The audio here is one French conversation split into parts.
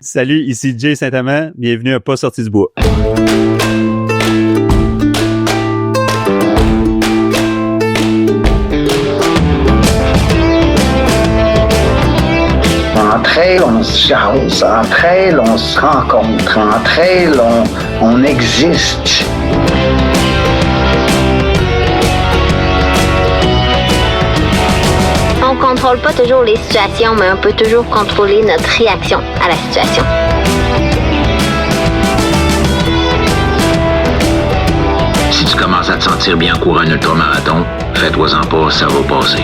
Salut, ici Jay Saint-Amand. Bienvenue à Pas sorti du bois. Entre elles, on se jase. Entre elles, on se rencontre. Entre elles, on existe. On contrôle pas toujours les situations, mais on peut toujours contrôler notre réaction à la situation. Si tu commences à te sentir bien en courant un ultramarathon, fais-toi-en pas, ça va passer.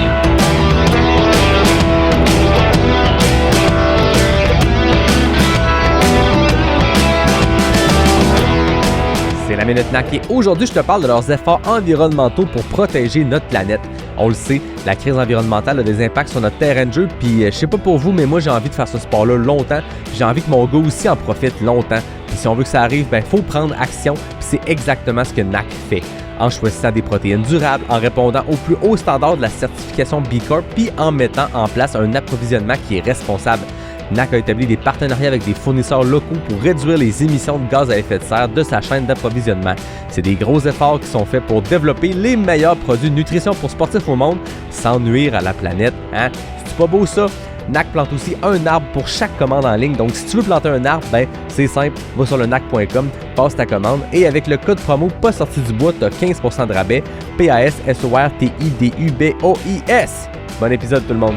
C'est la Minute NAC et aujourd'hui, je te parle de leurs efforts environnementaux pour protéger notre planète. On le sait, la crise environnementale a des impacts sur notre terrain de jeu, puis je sais pas pour vous, mais moi j'ai envie de faire ce sport-là longtemps, j'ai envie que mon gars aussi en profite longtemps. Puis si on veut que ça arrive, ben faut prendre action, puis c'est exactement ce que NAC fait. En choisissant des protéines durables, en répondant aux plus hauts standards de la certification B Corp, puis en mettant en place un approvisionnement qui est responsable. NAC a établi des partenariats avec des fournisseurs locaux pour réduire les émissions de gaz à effet de serre de sa chaîne d'approvisionnement. C'est des gros efforts qui sont faits pour développer les meilleurs produits de nutrition pour sportifs au monde sans nuire à la planète. Hein? C'est pas beau ça? NAC plante aussi un arbre pour chaque commande en ligne. Donc, si tu veux planter un arbre, ben c'est simple, va sur le nac.com, passe ta commande et avec le code promo pas sorti du bois, tu as 15% de rabais. PASSORTIDUBOIS. Bon épisode tout le monde.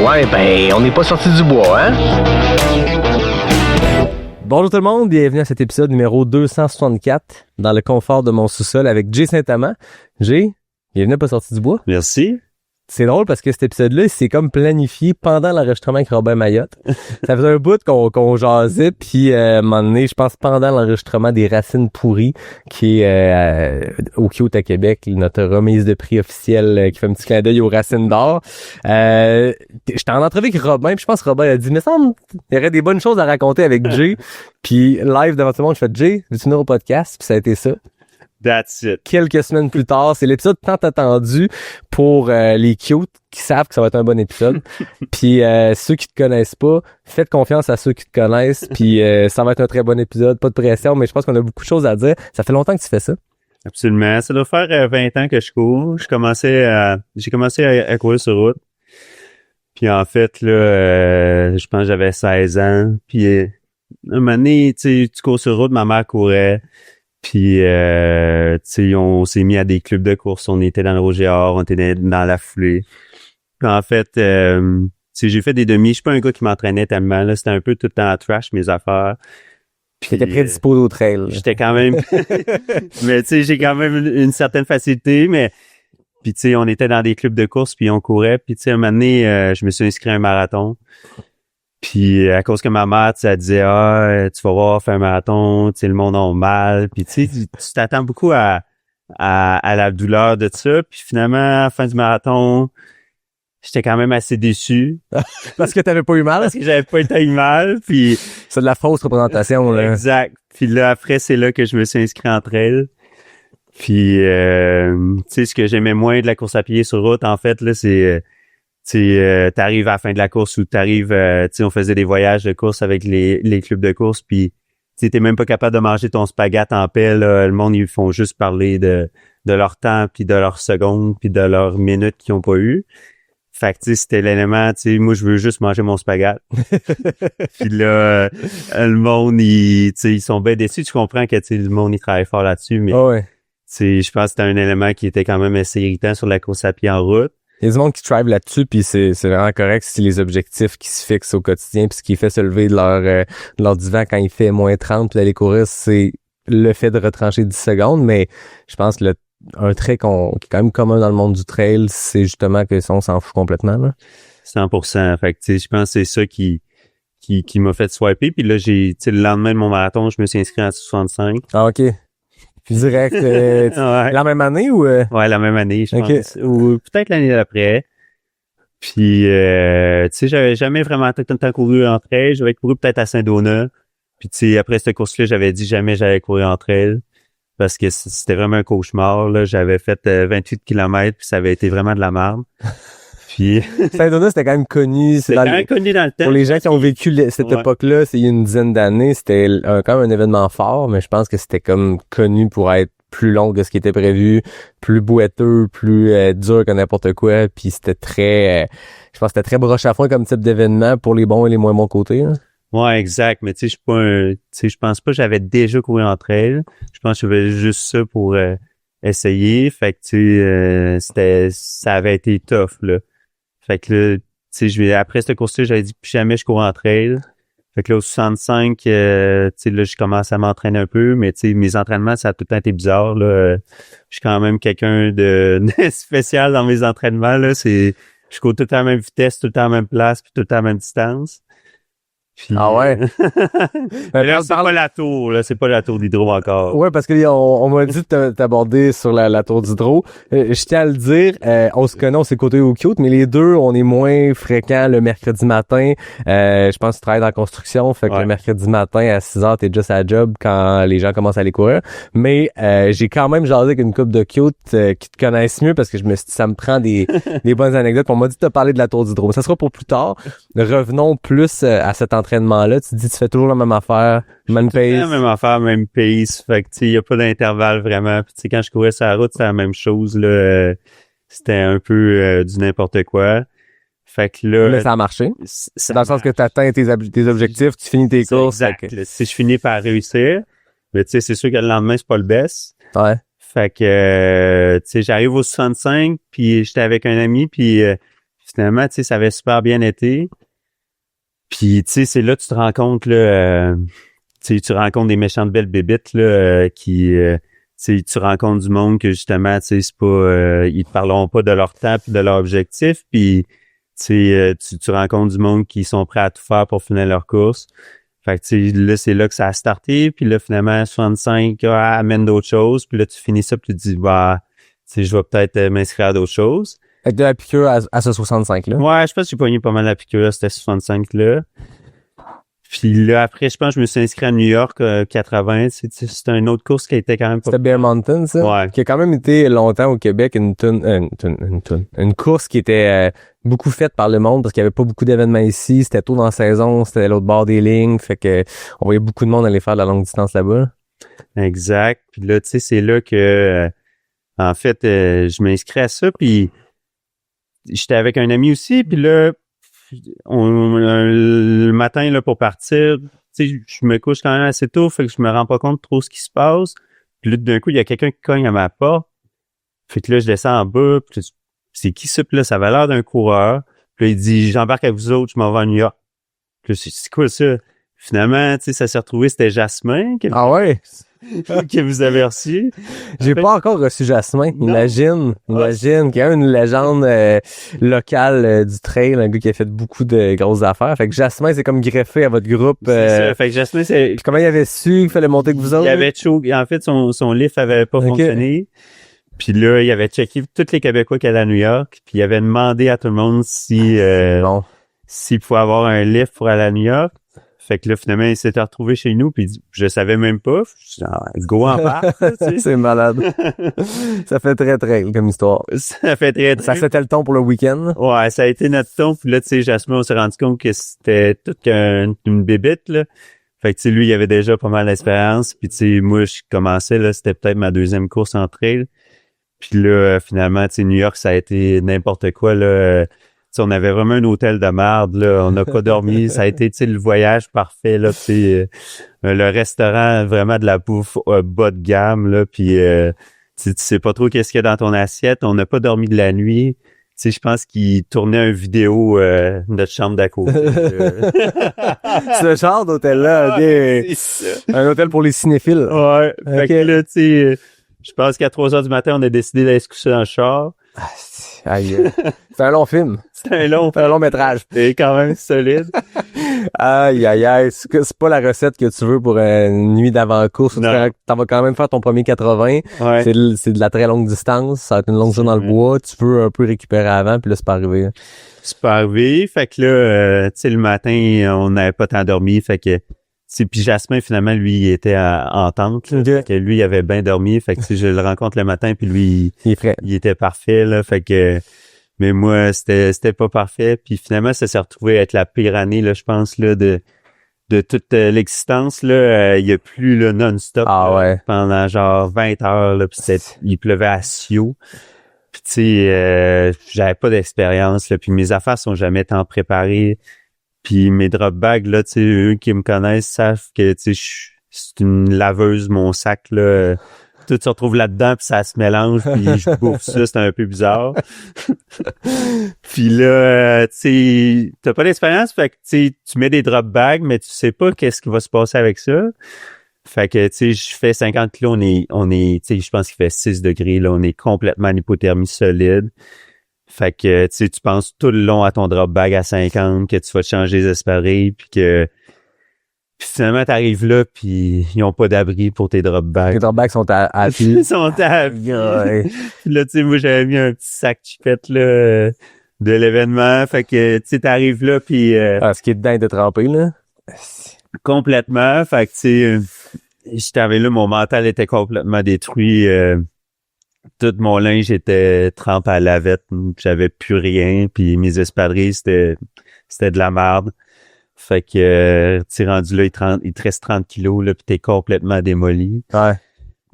Ouais, ben, on n'est pas sorti du bois, hein? Bonjour tout le monde, bienvenue à cet épisode numéro 264 dans le confort de mon sous-sol avec Jay Saint-Amand. Jay, bienvenue à Pas sorti du bois. Merci. C'est drôle parce que cet épisode-là, c'est comme planifié pendant l'enregistrement avec Robin Mayotte. Ça faisait un bout qu'on jasait, puis à un moment donné, je pense pendant l'enregistrement des Racines pourries, qui est au Kyoto à Québec, notre remise de prix officielle qui fait un petit clin d'œil aux Racines d'or. J'étais en entrevue avec Robin, puis je pense que Robin a dit, mais ça, il y aurait des bonnes choses à raconter avec Jay. Puis live devant tout le monde, je fais Jay, veux-tu venir au podcast? Puis ça a été ça. That's it. Quelques semaines plus tard, c'est l'épisode tant attendu pour les cute qui savent que ça va être un bon épisode. Puis ceux qui te connaissent pas, faites confiance à ceux qui te connaissent. Puis ça va être un très bon épisode, pas de pression, mais je pense qu'on a beaucoup de choses à dire. Ça fait longtemps que tu fais ça. Absolument. Ça doit faire 20 ans que je cours. J'ai commencé à courir sur route. Puis en fait, là, je pense que j'avais 16 ans. Puis un moment donné, tu cours sur route, ma mère courait. Puis, tu sais, on s'est mis à des clubs de course. On était dans le Rouge-et-Or, on était dans la foulée. Puis en fait, tu sais, j'ai fait des demi. Je suis pas un gars qui m'entraînait tellement. Là, c'était un peu tout le temps à trash, mes affaires. Puis t'étais prédisposé au trail. J'étais quand même... mais tu sais, j'ai quand même une certaine facilité, mais... Puis tu sais, on était dans des clubs de course, puis on courait. Puis tu sais, un moment donné, je me suis inscrit à un marathon. Puis à cause que ma mère, tu sais, elle disait tu vas voir faire un marathon, tu sais, le monde a mal. Puis tu sais, tu t'attends beaucoup à la douleur de ça. Puis finalement, à la fin du marathon, j'étais quand même assez déçu. Parce que t'avais pas eu mal? Parce que j'avais pas eu mal. Puis c'est de la fausse représentation, là. Exact. Puis là, après, c'est là que je me suis inscrit entre elles. Puis tu sais, ce que j'aimais moins de la course à pied sur route, en fait, là, c'est... t'arrives à la fin de la course ou t'arrives, on faisait des voyages de course avec les clubs de course, puis t'es même pas capable de manger ton spaghette en paix, là. Le monde, ils font juste parler de leur temps, puis de leurs secondes, puis de leurs minutes qu'ils ont pas eu. Fait que, tu sais, c'était l'élément, tu sais, moi, je veux juste manger mon spaghette. Puis là, le monde, ils sont bien déçus. Tu comprends que, tu sais, le monde, il travaille fort là-dessus, mais, oh ouais. Je pense que c'était un élément qui était quand même assez irritant sur la course à pied en route. Il y a du monde qui thrive là-dessus, puis c'est vraiment correct si les objectifs qui se fixent au quotidien, puis ce qui fait se lever de leur divan quand il fait moins 30, puis d'aller courir, c'est le fait de retrancher 10 secondes, mais je pense que un trait qui est quand même commun dans le monde du trail, c'est justement que ça, on s'en fout complètement, là. 100%. Fait que, tu sais, je pense que c'est ça qui m'a fait swiper, puis là, le lendemain de mon marathon, je me suis inscrit en 65. Ah, OK. Puis direct, ouais. La même année ou... Ouais, la même année, je pense. Ou peut-être l'année d'après. Puis, tu sais, j'avais jamais vraiment tant couru en trail. J'avais couru peut-être à Saint-Donat. Puis tu sais, après cette course-là, j'avais dit jamais j'allais courir entre elles parce que c'était vraiment un cauchemar. Là. J'avais fait 28 km puis ça avait été vraiment de la merde. Puis Saint-Donat, c'était quand même connu. c'était quand même connu dans le temps. Pour les gens qui ont vécu cette époque-là, c'est il y a une dizaine d'années, c'était quand même un événement fort, mais je pense que c'était comme connu pour être plus long que ce qui était prévu, plus boiteux, plus dur que n'importe quoi, puis c'était très je pense que c'était très broche à foin comme type d'événement pour les bons et les moins bons côtés. Hein. Ouais, exact, mais tu sais, je suis pas je pense pas que j'avais déjà couru entre elles. Je pense que j'avais juste ça pour essayer, fait que tu sais ça avait été tough là. Fait que là, tu sais, après cette course-là, j'avais dit plus jamais je cours entre elles. Fait que là, au 65, tu sais, là, je commence à m'entraîner un peu, mais tu sais, mes entraînements, ça a tout le temps été bizarre, là. Je suis quand même quelqu'un de spécial dans mes entraînements, là. Je cours tout le temps à la même vitesse, tout le temps à la même place, puis tout le temps à la même distance. Puis, Ah ouais? Mais là, c'est pas la tour, là. C'est pas la tour d'hydro encore. Ouais, parce que on m'a dit de t'aborder sur la tour d'hydro. Je tiens à le dire, on se connaît, on s'est côtoyés au Cute, mais les deux, on est moins fréquents le mercredi matin. Je pense que tu travailles dans la construction, fait que le mercredi matin à 6h, t'es juste à la job quand les gens commencent à aller courir. Mais j'ai quand même jasé avec une couple de Cute qui te connaissent mieux parce que je me suis dit, ça me prend des bonnes anecdotes. On m'a dit de te parler de la tour d'hydro. Mais ça sera pour plus tard. Revenons plus à cet entraînement-là. Tu dis, tu fais toujours la même affaire, même pace. La même affaire, même pace. Fait que, tu sais, y a pas d'intervalle vraiment. Puis, tu sais, quand je courais sur la route, c'était la même chose, là. C'était un peu du n'importe quoi. Fait que là. Mais ça a marché. Dans le sens que tu atteins tes objectifs, tu finis tes courses. Exact. Okay. Si je finis par réussir, mais tu sais, c'est sûr que le lendemain, c'est pas le best. Ouais. Fait que, tu sais, j'arrive au 65, puis j'étais avec un ami, puis finalement, tu sais, ça avait super bien été. Puis, tu sais, c'est là que tu te rends compte, là, tu sais, tu rencontres des méchantes belles bébites, là, qui, tu sais, tu rencontres du monde que, justement, tu sais, c'est pas, ils te parleront pas de leur temps pis de leur objectif, puis, tu sais, tu rencontres du monde qui sont prêts à tout faire pour finir leur course. Fait que, tu sais, là, c'est là que ça a starté, puis là, finalement, 65, amène d'autres choses, puis là, tu finis ça, puis tu te dis, bah, tu sais, je vais peut-être m'inscrire à d'autres choses. Avec de la piqûre à ce 65-là. Ouais, je pense que j'ai pogné pas mal la piqûre, là, c'était 65-là. Puis là, après, je pense que je me suis inscrit à New York 80. C'était une autre course qui était quand même pas... C'était Bear Mountain, ça? Ouais. Qui a quand même été longtemps au Québec une course qui était beaucoup faite par le monde parce qu'il y avait pas beaucoup d'événements ici. C'était tôt dans la saison, c'était à l'autre bord des lignes. Fait que on voyait beaucoup de monde aller faire de la longue distance là-bas. Exact. Puis là, tu sais, c'est là que... en fait, je m'inscris à ça, puis... J'étais avec un ami aussi, puis là, le matin, là, pour partir, tu sais, je me couche quand même assez tôt, fait que je me rends pas compte trop ce qui se passe. Puis là, d'un coup, il y a quelqu'un qui cogne à ma porte. Fait que là, je descends en bas, puis c'est qui ça? Puis là, ça avait l'air d'un coureur. Puis là, il dit, j'embarque avec vous autres, je m'en vais à New York. Puis là, c'est quoi ça? Finalement, tu sais, ça s'est retrouvé, c'était Jasmin. Ah ouais? Que vous avez reçu. J'ai pas encore reçu Jasmin. Imagine qu'il y a une légende locale du trail, un gars qui a fait beaucoup de grosses affaires. Fait que Jasmin, c'est comme greffé à votre groupe. C'est ça. Fait que Jasmin, c'est... Puis comment il avait su qu'il fallait monter que vous autres? Il avait en fait, son lift avait pas fonctionné. Puis là, il avait checké tous les Québécois qui allaient à New York. Puis il avait demandé à tout le monde s'il pouvait avoir un lift pour aller à New York. Fait que là, finalement, il s'était retrouvé chez nous, puis je savais même pas. Je dis, go en part. C'est malade. Ça fait très, très comme histoire. Ça fait très, très. Ça c'était le ton pour le week-end. Ouais, ça a été notre ton. Puis là, tu sais, Jasmin, on s'est rendu compte que c'était toute une bébite, là. Fait que, tu sais, lui, il avait déjà pas mal d'expérience. Puis, tu sais, moi, je commençais, là, c'était peut-être ma deuxième course en trail. Puis là, finalement, tu sais, New York, ça a été n'importe quoi, là. T'sais, on avait vraiment un hôtel de marde, là. On n'a pas dormi. Ça a été, tu sais, le voyage parfait, là. Le restaurant, vraiment de la bouffe bas de gamme, là. Puis, tu sais pas trop qu'est-ce qu'il y a dans ton assiette. On n'a pas dormi de la nuit. Tu sais, je pense qu'il tournait une vidéo de notre chambre d'à côté. Ce genre d'hôtel-là, un hôtel pour les cinéphiles. Ouais. Fait que là, tu sais, je pense qu'à 3h du matin, on a décidé d'aller se coucher dans le char. Aïe. C'est un long film. C'est un long métrage. C'est quand même solide. Aïe. C'est pas la recette que tu veux pour une nuit d'avant-course. T'en vas quand même faire ton premier 80. Ouais. C'est de la très longue distance. Ça va être une longue journée dans le bois. Tu peux un peu récupérer avant, puis là, c'est pas arrivé. C'est pas arrivé. Fait que là, tu sais, le matin, on n'avait pas tant dormi. Fait que, tu puis Jasmin, finalement, lui, il était en tente, là. Okay. Fait que lui, il avait bien dormi. Fait que, tu sais, je le rencontre le matin, puis lui, Il est frais. il était parfait, là. Fait que, mais moi, c'était pas parfait. Puis finalement, ça s'est retrouvé à être la pire année, là, je pense, là, de toute l'existence, là. Il y a plus, là, non-stop. Ah là, ouais. pendant genre 20 heures, là. Puis il pleuvait à Sio. Puis tu sais, j'avais pas d'expérience, là. Puis mes affaires sont jamais tant préparées. Puis mes drop bags, là, tu sais, eux qui me connaissent savent que, tu sais, c'est une laveuse, mon sac, là. Tout se retrouve là-dedans, puis ça se mélange, puis je bouffe ça, c'est un peu bizarre. Puis là, tu sais, t'as pas d'expérience, fait que, tu sais, tu mets des drop bags, mais tu sais pas qu'est-ce qui va se passer avec ça. Fait que, tu sais, je fais 50 kilos, on est, tu sais, je pense qu'il fait 6 degrés, là, on est complètement en hypothermie solide. Fait que, tu sais, tu penses tout le long à ton drop bag à 50, que tu vas te changer les espadrilles, puis finalement, t'arrives là, puis ils ont pas d'abri pour tes drop bags. Les drop bags sont à Ils sont à vie. Ouais. Puis là, tu sais, moi, j'avais mis un petit sac chipette, là, de l'événement. Fait que, tu sais, t'arrives là, puis Ce qui est dedans était trempé, là. complètement. Fait que, tu sais, j'étais arrivé là, mon mental était complètement détruit. Tout mon linge était trempé à la lavette. J'avais plus rien. Puis mes espadrilles, c'était de la merde. Fait que, tu sais, rendu là, il te reste 30 kilos, là, puis t'es complètement démoli. Ouais.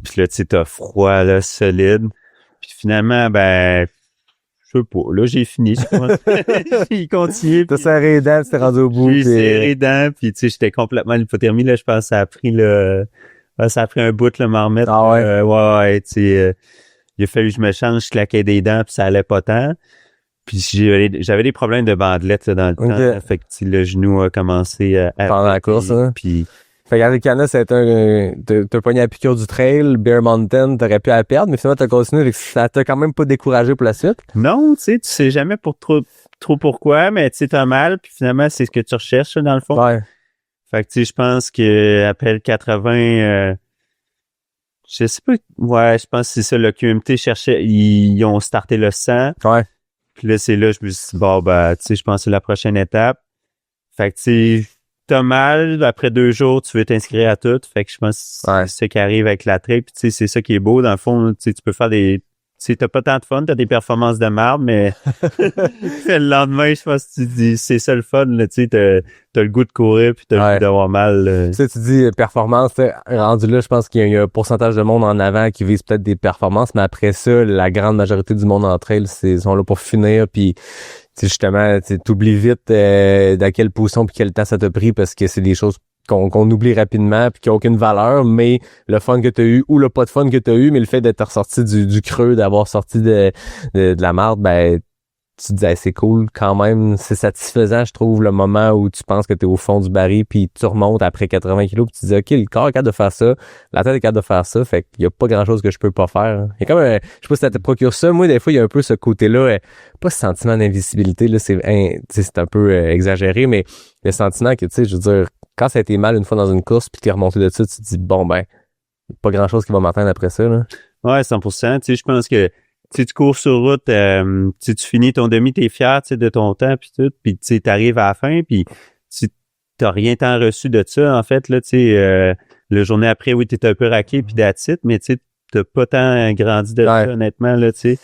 Puis là, tu sais, t'as froid, là, solide. Puis finalement, ben, je sais pas, là, j'ai fini, je pense. Il continue. T'as serré les dents, tu t'es rendu au bout. J'ai puis- serré les dents, puis tu sais, j'étais complètement en hypothermie, là, je pense que ça a pris, là, ça a pris un bout, le m'en remettre. Ah ouais? Ouais, tu sais, il a fallu que je me change, je claquais des dents, puis ça allait pas tant. Puis j'avais des problèmes de bandelettes, là, dans le temps. Fait que, tu sais, le genou a commencé à Pendant la course, hein? Puis Fait qu'Arikana, c'était t'as pogné la piqûre du trail, Bear Mountain, t'aurais pu la perdre, mais finalement t'as continué, fait que ça t'a quand même pas découragé pour la suite. non, tu sais jamais pour trop pourquoi, mais tu sais, t'as mal, puis finalement, c'est ce que tu recherches, dans le fond. Ouais. Fait que, tu sais, je pense que après le 80, je sais pas, ouais, je pense que c'est ça, le QMT cherchait, ils ont starté le 100. Ouais. Puis là, c'est là, je me suis dit, bon, ben, tu sais, je pense que c'est la prochaine étape. Fait que, tu sais, t'as mal, après 2 jours, tu veux t'inscrire à tout. Fait que je pense que c'est ça qui arrive avec la trail. Puis, tu sais, c'est ça qui est beau. Dans le fond, tu sais, tu peux faire des... Tu sais, t'as pas tant de fun, t'as des performances de merde, mais le lendemain, je pense que tu dis, c'est ça le fun, là, tu sais, t'as le goût de courir, puis t'as le goût d'avoir mal. Tu sais, tu dis performance, rendu là, je pense qu'il y a un pourcentage de monde en avant qui vise peut-être des performances, mais après ça, la grande majorité du monde en trail, sont là pour finir, puis justement, t'oublies vite dans quelle position puis quel temps ça t'a pris, parce que c'est des choses qu'on oublie rapidement puis qui n'ont aucune valeur, mais le fun que tu as eu ou le pas de fun que tu as eu, mais le fait d'être ressorti du creux, d'avoir sorti de la marde, ben tu te dis, hey, c'est cool quand même, c'est satisfaisant, je trouve, le moment où tu penses que tu es au fond du baril puis tu remontes après 80 kilos puis tu te dis, OK, le corps est capable de faire ça, la tête est capable de faire ça, fait qu'il y a pas grand-chose que je peux pas faire. Il y a comme je sais pas si ça te procure ça, moi, des fois, il y a un peu ce côté-là, pas ce sentiment d'invisibilité, là, c'est un peu exagéré, mais le sentiment que, tu sais, je veux dire, quand ça a été mal une fois dans une course puis t'es remonté de ça, tu te dis, bon, ben, pas grand-chose qui va m'attendre après ça, là. Ouais, 100%. Tu sais, je pense que tu cours sur route, tu finis ton demi, t'es fier, tu sais, de ton temps puis tout, puis tu sais, t'arrives à la fin, puis tu t'as rien tant reçu de ça, en fait, là, tu sais, le journée après, oui, t'es un peu raqué puis that's it, mais tu sais, t'as pas tant grandi de ça, honnêtement, là, tu sais.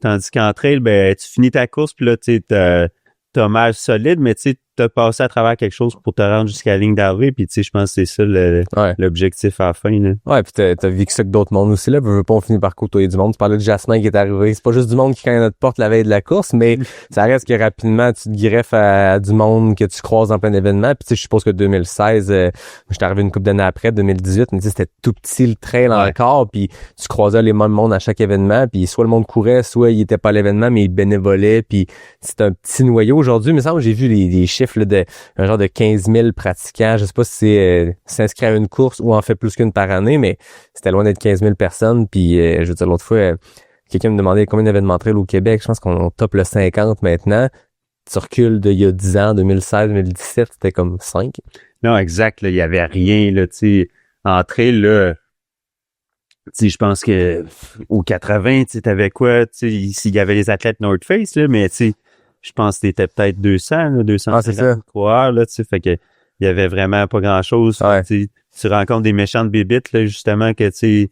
Tandis qu'en trail, ben, tu finis ta course, puis là, tu sais, t'as mal solide, mais tu sais, t'as passé à travers quelque chose pour te rendre jusqu'à la ligne d'arrivée, puis tu sais, je pense que c'est ça l'objectif à la fin, là. Ouais, puis t'as vécu ça que d'autres mondes aussi, là. Veux pas, on finit par côtoyer du monde. Tu parlais de Jasmin qui est arrivé. C'est pas juste du monde qui cogne à notre porte la veille de la course, mais ça reste que rapidement, tu te greffes à du monde que tu croises en plein événement. Puis tu sais, je suppose que 2016, j'étais arrivé une couple d'années après, 2018, mais tu sais, c'était tout petit le trail encore, puis tu croisais les mêmes mondes à chaque événement, puis soit le monde courait, soit il était pas à l'événement, mais il bénévolait, puis c'est un petit noyau. Aujourd'hui, mais ça, j'ai vu des chiffres là, de un genre de 15 000 pratiquants. Je sais pas si c'est s'inscrire à une course ou en fait plus qu'une par année, mais c'était loin d'être 15 000 personnes. Puis, je veux dire, l'autre fois, quelqu'un me demandait combien d'événements trail au Québec. Je pense qu'on top le 50 maintenant. Tu recules d'il y a 10 ans, 2016, 2017, c'était comme 5. Non, exact. Là, il y avait rien, là, tu sais. En trail, là, tu sais, je pense que au 80, tu sais, t'avais quoi? Tu sais, ici, il y avait les athlètes North Face, là, mais tu sais, je pense que c'était peut-être 200, là, 250 coureurs, là, tu sais, fait que il y avait vraiment pas grand-chose. Ouais. Tu rencontres des méchantes bébites, là, justement, que, tu sais,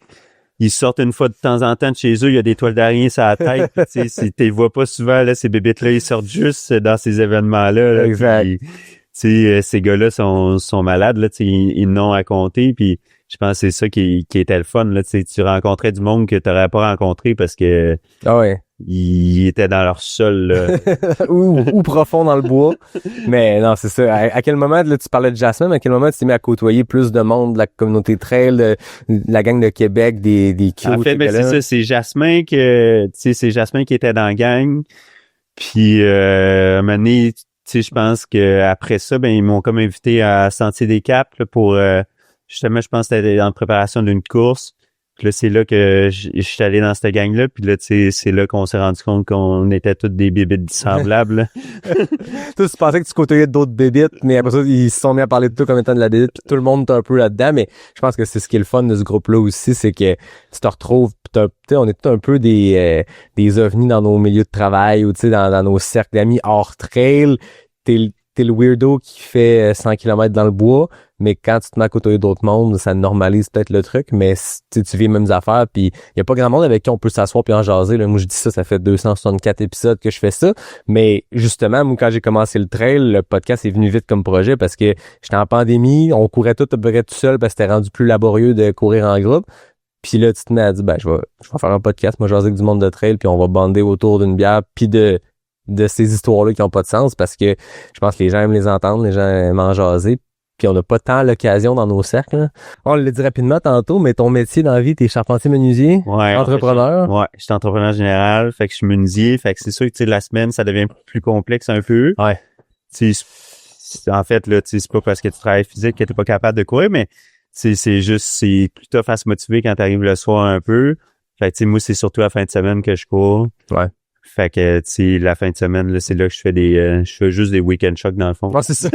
ils sortent une fois de temps en temps de chez eux, il y a des toiles d'araignée sur la tête. Tu sais, tu les vois pas souvent, là, ces bébites-là, ils sortent juste dans ces événements-là. Là, Exact. puis, tu sais, ces gars-là sont malades, là, tu sais, ils n'ont à compter, puis je pense que c'est ça qui était le fun, là, tu sais, tu rencontrais du monde que tu n'aurais pas rencontré parce que Ah ouais. ils étaient dans leur sol, là. ou profond dans le bois. Mais non, c'est ça. À quel moment, là, tu parlais de Jasmine, à quel moment tu t'es mis à côtoyer plus de monde de la communauté trail, de la gang de Québec, des cute, En fait, ben, c'est ça, c'est Jasmin qui était dans la gang. Puis, à un moment donné, tu sais, je pense que après ça, ben, ils m'ont comme invité à Sentier des Caps, là, pour, justement, je pense que c'était en préparation d'une course. Puis là, c'est là que je suis allé dans cette gang-là. Puis là, tu sais, c'est là qu'on s'est rendu compte qu'on était toutes des bébites semblables, là. Toi, tu pensais que tu côtoyais d'autres bébites, mais après ça, ils se sont mis à parler de toi comme étant de la bébite. Puis tout le monde est un peu là-dedans. Mais je pense que c'est ce qui est le fun de ce groupe-là aussi, c'est que tu te retrouves, tu sais, on est tous un peu des ovnis dans nos milieux de travail ou, tu sais, dans nos cercles d'amis hors trail. T'es le weirdo qui fait 100 km dans le bois, mais quand tu te mets à côtoyer d'autres mondes, ça normalise peut-être le truc, mais tu vis les mêmes affaires, puis il y a pas grand monde avec qui on peut s'asseoir puis en jaser. Là. Moi, je dis ça fait 264 épisodes que je fais ça, mais justement, moi, quand j'ai commencé le trail, le podcast est venu vite comme projet parce que j'étais en pandémie, on courait tout à peu près tout seul parce que c'était rendu plus laborieux de courir en groupe. Puis là, tu te mets à dire, ben, je vais faire un podcast, moi, jaser avec du monde de trail, puis on va bander autour d'une bière, puis de ces histoires-là qui ont pas de sens parce que je pense que les gens aiment les entendre, les gens aiment en jaser, puis on n'a pas tant l'occasion dans nos cercles. Là. On le dit rapidement tantôt, mais ton métier dans la vie, t'es charpentier menuisier, entrepreneur. Ouais, je suis entrepreneur général, fait que je suis menuisier, fait que c'est sûr que tu sais la semaine ça devient plus complexe un peu. Ouais. Tu sais, en fait là, tu sais c'est pas parce que tu travailles physique que t'es pas capable de courir, mais c'est juste c'est plus tough à se motiver quand t'arrives le soir un peu. Fait que tu sais moi c'est surtout la fin de semaine que je cours. Ouais. Fait que, tu sais, la fin de semaine, là, c'est là que je fais juste des week-end shocks dans le fond. Ouais, c'est ça.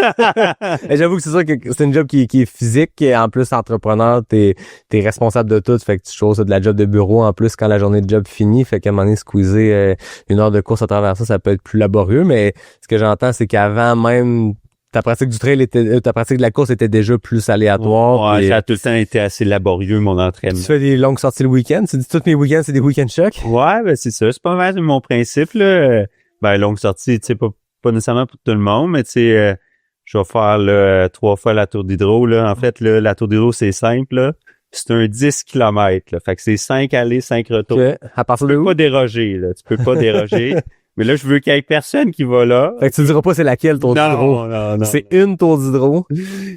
Et j'avoue que c'est sûr que c'est une job qui est physique. Et en plus, entrepreneur, t'es responsable de tout. Fait que tu choses de la job de bureau en plus quand la journée de job finit. Fait qu'à un moment donné, squeezer une heure de course à travers ça peut être plus laborieux. Mais ce que j'entends, c'est qu'avant même, ta pratique du trail ta pratique de la course était déjà plus aléatoire. Ouais, ça a tout le temps été assez laborieux, mon entraînement. Tu fais des longues sorties le week-end? Tu dis tous mes week-ends, c'est des week-end chocs? Ouais, ben c'est ça. C'est pas mal mon principe, là. Ben, longue sortie, tu sais, pas nécessairement pour tout le monde, mais tu sais, je vais faire, là, 3 fois la Tour d'Hydro, là. En fait, là, la Tour d'Hydro, c'est simple, là. C'est un 10 km, là. Fait que c'est 5 allées, 5 retours. Okay. À partir de Tu peux où? pas déroger, là. Tu peux pas déroger. Mais là, je veux qu'il y ait personne qui va là. Fait que tu diras pas c'est laquelle Tour d'Hydro. Non. C'est une Tour d'Hydro.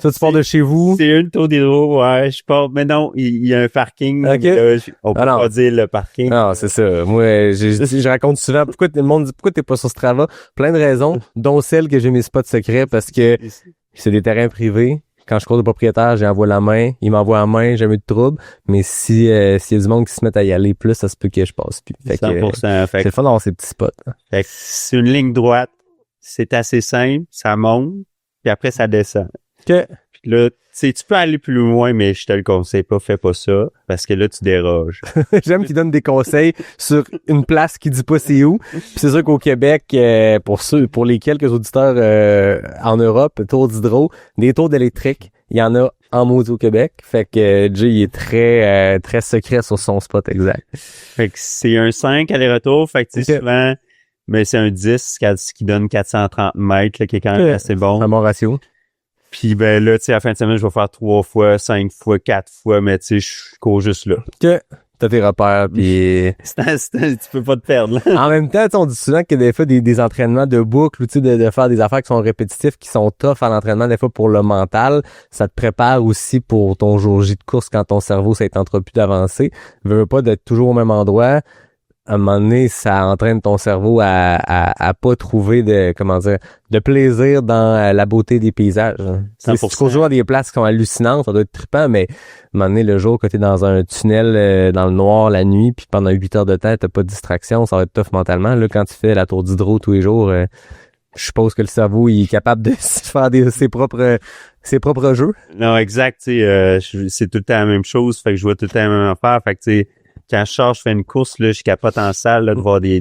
Ça, tu pars de chez vous. C'est une Tour d'Hydro, ouais. Je pars, mais non, il y a un parking. Ok. Là, on peut pas dire le parking. Non, c'est ça. Moi, je raconte souvent pourquoi le monde dit pourquoi t'es pas sur Strava. Plein de raisons, dont celle que j'ai mes spots secrets parce que c'est des terrains privés. Quand je cours de propriétaire, j'envoie la main, il m'envoie la main, j'ai jamais eu de trouble. Mais s'il y a du monde qui se met à y aller plus, ça se peut que je passe plus. Fait 100%. c'est le fun d'avoir ces petits spots. Hein. Fait que c'est une ligne droite. C'est assez simple. Ça monte. Puis après, ça descend. Que Puis là, tu sais, tu peux aller plus loin, mais je te le conseille pas. Fais pas ça. Parce que là, tu déroges. j'aime qu'il donne des conseils sur une place qui dit pas c'est où. Puis c'est sûr qu'au Québec, pour les quelques auditeurs en Europe, Tour d'Hydro, des tours d'électrique, il y en a en maudit au Québec. Fait que Jay il est très très secret sur son spot exact. Fait que c'est un 5 aller-retour. Fait que tu sais, souvent, mais c'est un 10 qui donne 430 mètres, là, qui est quand même assez bon. Un bon ratio. Puis ben là, tu sais, à la fin de semaine, je vais faire 3 fois, 5 fois, 4 fois, mais tu sais, je cours juste là. Que t'as tes repères, puis tu peux pas te perdre, là. En même temps, on dit souvent que des fois, des entraînements de boucle, ou tu sais, de faire des affaires qui sont répétitifs, qui sont tough à l'entraînement, des fois pour le mental, ça te prépare aussi pour ton jour J de course quand ton cerveau s'est entrepu d'avancer. Veux pas d'être toujours au même endroit. À un moment donné, ça entraîne ton cerveau à pas trouver de plaisir dans la beauté des paysages. Si tu cours toujours dans des places qui sont hallucinantes, ça doit être trippant, mais à un moment donné, le jour que t'es dans un tunnel dans le noir la nuit, puis pendant 8 heures de temps, t'as pas de distraction, ça va être tough mentalement. Là, quand tu fais la Tour d'Hydro tous les jours, je suppose que le cerveau il est capable de faire ses propres jeux. Non, exact, tu sais, c'est tout le temps la même chose, fait que je vois tout le temps la même affaire, fait que tu sais, quand je sors, je fais une course, là, je capote en salle, là, de voir des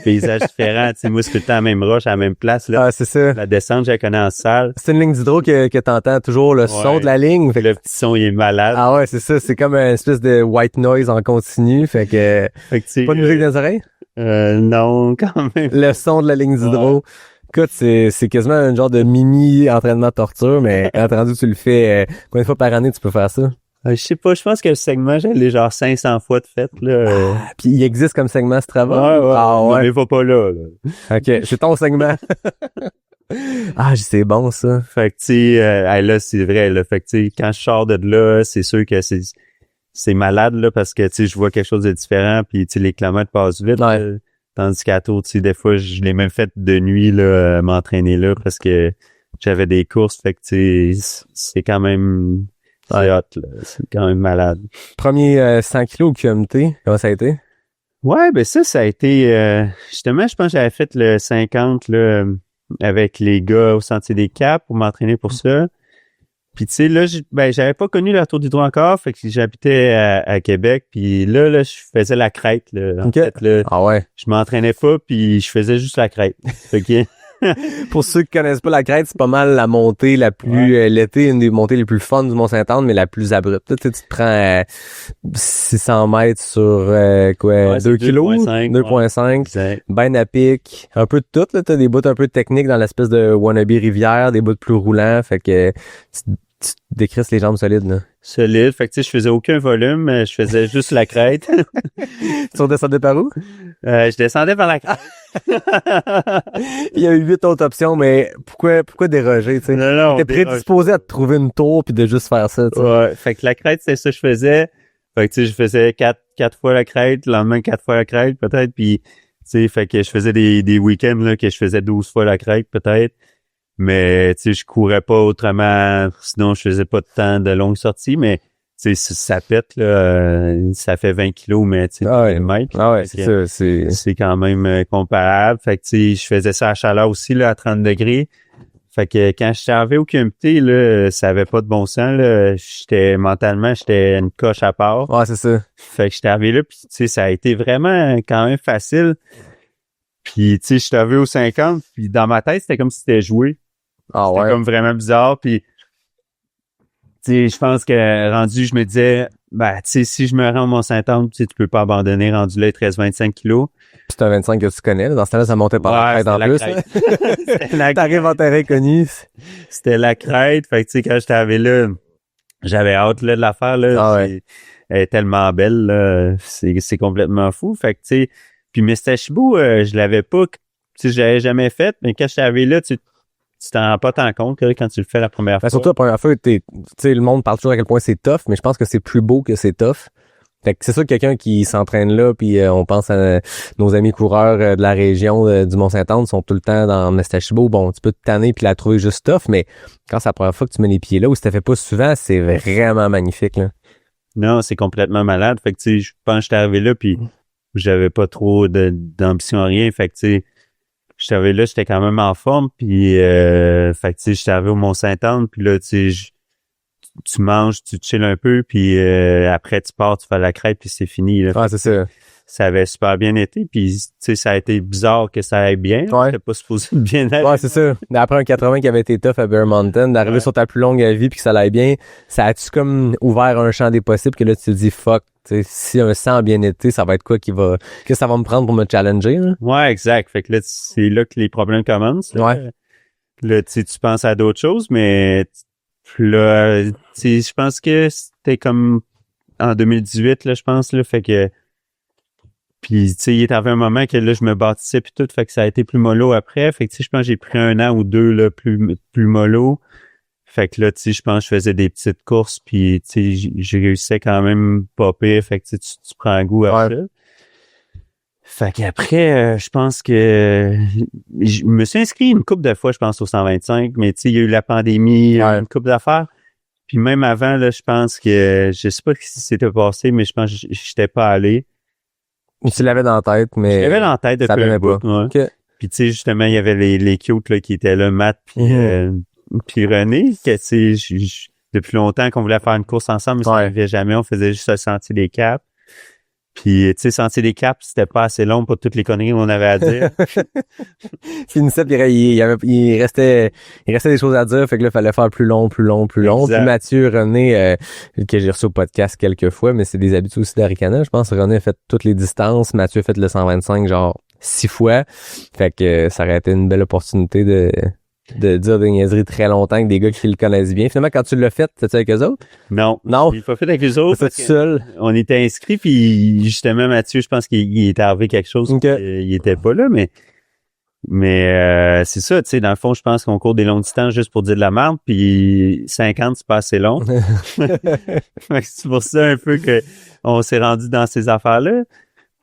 paysages différents. Tu sais, moi, c'est tout le temps la même roche, à la même place, là. Ah, c'est ça. La descente, je la connais en salle. C'est une ligne d'hydro que t'entends toujours le son de la ligne. Fait que- Le petit son, il est malade. Ah ouais, c'est ça. C'est comme une espèce de white noise en continu. Fait que, Fait que, tu sais, pas de musique dans les oreilles? non, quand même. Le son de la ligne d'hydro. Écoute, c'est quasiment un genre de mini entraînement de torture, mais quand rendu tu le fais, combien de fois par année tu peux faire ça? Je sais pas, je pense que le segment, j'ai les genre 500 fois de fait, là. Puis il existe comme segment ce travail? Ouais. Ah ouais. Mais va pas là. OK, c'est ton segment. Ah, c'est bon ça. Fait que, tu sais, là, c'est vrai, là. Fait que, tu sais, quand je sors de là, c'est sûr que c'est malade, là, parce que, tu sais, je vois quelque chose de différent, puis, tu sais, les kilomètres passent vite. Ouais. Là. Tandis qu'à tour, tu sais, des fois, je l'ai même fait de nuit, là, m'entraîner là, parce que j'avais des courses. Fait que, tu sais, c'est quand même, c'est hot, là. C'est quand même malade. Premier 100 kilos au QMT, comment ça a été? Ouais, ben ça a été, justement, je pense que j'avais fait le 50, là, avec les gars au Sentier des Caps pour m'entraîner pour ça. Puis tu sais, là, j'avais pas connu la Tour d'Hydro encore, fait que j'habitais à Québec, puis là, je faisais la crête, là. En fait, là, Ah ouais. je m'entraînais pas, puis je faisais juste la crête. Fait que, Pour ceux qui connaissent pas la crête, c'est pas mal la montée la plus l'été, une des montées les plus fun du Mont-Saint-Anne, mais la plus abrupte. Tu te prends 600 mètres sur 2 kilos, 2.5, exact. ben à pic, un peu de tout. Là, t'as des bouts un peu techniques dans l'espèce de wannabe rivière, des bouts plus roulants, fait que tu décrisses les jambes solides. Là. Solide. Fait que tu sais, je faisais aucun volume, je faisais juste la crête. Tu redescendais par où? Je descendais par la crête. Il y a eu 8 autres options, mais pourquoi déroger, tu sais? Non, T'es prédisposé à te trouver une tour puis de juste faire ça, tu sais. Ouais, fait que la crête, c'est ça que je faisais. Fait que tu sais, je faisais quatre fois la crête, le lendemain 4 fois la crête peut-être, puis tu sais, fait que je faisais des week-ends là que je faisais 12 fois la crête peut-être. Mais tu sais, je courais pas autrement, sinon je faisais pas de temps de longues sorties, mais tu sais, ça pète là, ça fait 20 kilos, mais tu sais, mètres. Ah ouais, c'est ça, C'est quand même comparable. Fait que tu sais, je faisais ça à chaleur aussi là, à 30 degrés. Fait que quand je suis arrivé au QMT, là, ça avait pas de bon sens, là. Mentalement, j'étais une coche à part. Ouais, c'est ça. Fait que j'étais arrivé là, puis tu sais, ça a été vraiment quand même facile. Puis tu sais, je suis arrivé au 50, puis dans ma tête, c'était comme si c'était joué. Ah C'était ouais. comme vraiment bizarre, puis tu sais, je pense que rendu, je me disais, ben, tu sais, si je me rends au Mont-Saint-Anne, tu sais, tu peux pas abandonner, rendu là, il te reste 25 kilos. Puis c'est un 25 que tu connais, là. Dans ce temps-là, ça montait par la crête en plus. C'était la T'arrives en terrain connu. C'était la crête. Fait que, tu sais, quand j'étais arrivé là, j'avais hâte, là, de la faire, là. Ah ouais. Elle est tellement belle, là. C'est complètement fou. Fait que, tu sais, puis Mistachibou, je l'avais pas, tu sais, j'avais jamais fait, mais quand j'étais arrivé là, tu t'en rends pas tant compte, là, quand tu le fais la première fois. Surtout la première fois, tu sais, le monde parle toujours à quel point c'est tough, mais je pense que c'est plus beau que c'est tough. Fait que c'est sûr que quelqu'un qui s'entraîne là, puis on pense à nos amis coureurs de la région du Mont-Saint-Anne sont tout le temps dans Mistachibou. Bon, tu peux te tanner puis la trouver juste tough, mais quand c'est la première fois que tu mets les pieds là, ou si t'as fait pas souvent, c'est vraiment magnifique, là. Non, c'est complètement malade. Fait que, tu sais, je pense que j'étais arrivé là, puis j'avais pas trop d'ambition à rien. Fait que, tu sais, j'étais arrivé là, j'étais quand même en forme, puis fait que, tu sais, j'étais arrivé au Mont-Saint-Anne, puis là, tu sais, tu manges, tu chilles un peu, puis après, tu pars, tu fais la crête, puis c'est fini. Là. Ah, c'est ça. Ça avait super bien été, puis tu sais, ça a été bizarre que ça aille bien. Ouais. C'était pas supposé de bien aller. Ouais, c'est ça. Mais après un 80 qui avait été tough à Bear Mountain, d'arriver sur ta plus longue vie puis que ça aille bien, ça a-tu comme ouvert un champ des possibles que là, tu te dis, fuck, tu sais, si un 100 a bien été, ça va être quoi que ça va me prendre pour me challenger, là? Ouais, exact. Fait que là, c'est là que les problèmes commencent. Là, Ouais. là tu sais, tu penses à d'autres choses, mais là, tu sais, je pense que c'était comme en 2018, là, je pense, là, fait que puis, tu sais, il est arrivé un moment que là, je me bâtissais puis tout, fait que ça a été plus mollo après. Fait que, tu sais, je pense que j'ai pris 1 an ou 2, là, plus mollo. Fait que là, tu sais, je pense que je faisais des petites courses puis, tu sais, j'ai réussi quand même pas pire. Fait que, tu sais, tu prends un goût à ça. Fait qu'après, je pense que je me suis inscrit une couple de fois, je pense, au 125, mais tu sais, il y a eu la pandémie, une couple d'affaires. Puis même avant, là, je pense que, je sais pas ce qui s'était passé, mais je pense que j'étais pas allé. Tu l'avais dans la tête, mais... Je l'avais dans la tête depuis un bout. Ouais. Okay. Puis tu sais, justement, il y avait les cute là, qui étaient là, Matt puis René, que tu sais, depuis longtemps qu'on voulait faire une course ensemble, mais ça n'arrivait jamais. On faisait juste le Sentier des Caps. Puis, tu sais, Sentier des Caps, c'était pas assez long pour toutes les conneries qu'on avait à dire. Finissait, puis il restait des choses à dire, fait que là, il fallait faire plus long. Exact. Puis Mathieu, René, que j'ai reçu au podcast quelques fois, mais c'est des habitués aussi d'Aricana, je pense. René a fait toutes les distances, Mathieu a fait le 125, genre 6 fois. Fait que ça aurait été une belle opportunité de dire des niaiseries très longtemps avec des gars qui le connaissent bien. Finalement, quand tu l'as fait, t'étais avec eux autres? Non. Non. Il l'a pas fait avec les autres. T'as fait seul? On était inscrits, puis justement, Mathieu, je pense qu'il était arrivé quelque chose. Okay. Il était pas là, mais c'est ça, tu sais, dans le fond, je pense qu'on court des longues distances juste pour dire de la merde, puis 50, c'est pas assez long. C'est pour ça un peu que on s'est rendu dans ces affaires-là.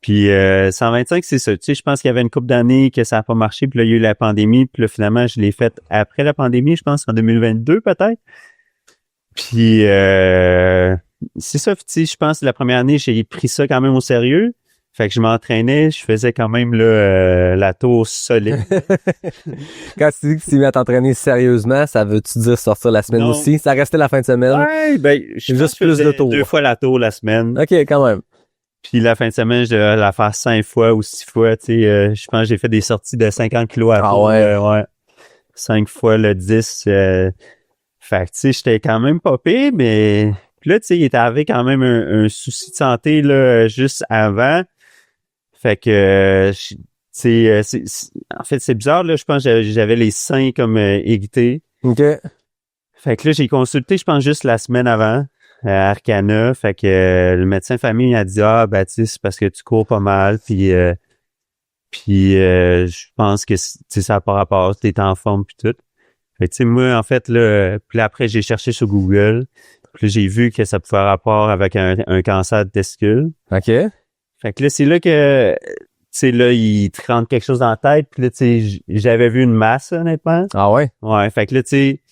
Puis 125, c'est ça. Tu sais, je pense qu'il y avait une couple d'années que ça n'a pas marché, puis là, il y a eu la pandémie, puis là, finalement, je l'ai fait après la pandémie, je pense, en 2022 peut-être. Puis c'est ça, tu sais, je pense que la première année, j'ai pris ça quand même au sérieux. Fait que je m'entraînais, je faisais quand même là, la tour solide. Quand tu dis que tu t'es mis à t'entraîner sérieusement, ça veut-tu dire sortir la semaine aussi? Ça restait la fin de semaine? Ouais, ben, je juste plus de tours. 2 fois la tour la semaine. OK, quand même. Puis la fin de semaine, je devais la faire 5 fois ou 6 fois, tu sais. Je pense que j'ai fait des sorties de 50 kilos à tour. Ouais. 5 fois le 10. Fait que, tu sais, j'étais quand même pas pire, mais... Puis là, tu sais, il était avec quand même un souci de santé, là, juste avant. Fait que, tu sais, en fait, c'est bizarre, là. Je pense que j'avais les seins comme irrités. OK. Fait que là, j'ai consulté, je pense, juste la semaine avant. À Arcana, fait que le médecin de famille a dit ben tu sais c'est parce que tu cours pas mal puis je pense que tu sais ça n'a pas rapport, t'es en forme puis tout. Fait que tu sais moi en fait là puis après j'ai cherché sur Google, puis j'ai vu que ça pouvait avoir rapport avec un cancer de testicule. OK. Fait que là c'est là que tu sais là il te rentre quelque chose dans la tête, puis là tu sais j'avais vu une masse honnêtement. Ah ouais. Ouais, fait que là tu sais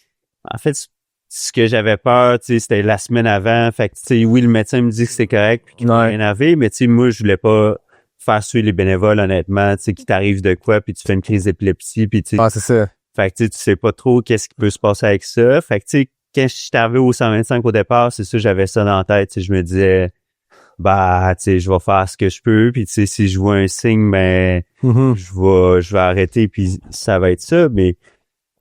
en fait ce que j'avais peur, tu sais, c'était la semaine avant. Fait que, tu sais, oui, le médecin me dit que c'est correct puis qu'il m'a rien avait, mais tu sais, moi, je voulais pas faire suivre les bénévoles, honnêtement, tu sais, qu'il t'arrive de quoi puis tu fais une crise d'épilepsie puis tu sais. Ah, c'est ça. Fait que, tu sais pas trop qu'est-ce qui peut se passer avec ça. Fait que, tu sais, quand je suis arrivé au 125 au départ, c'est ça, j'avais ça dans la tête, tu sais, je me disais, tu sais, je vais faire ce que je peux puis tu sais, si je vois un signe, ben, je vais arrêter puis ça va être ça, mais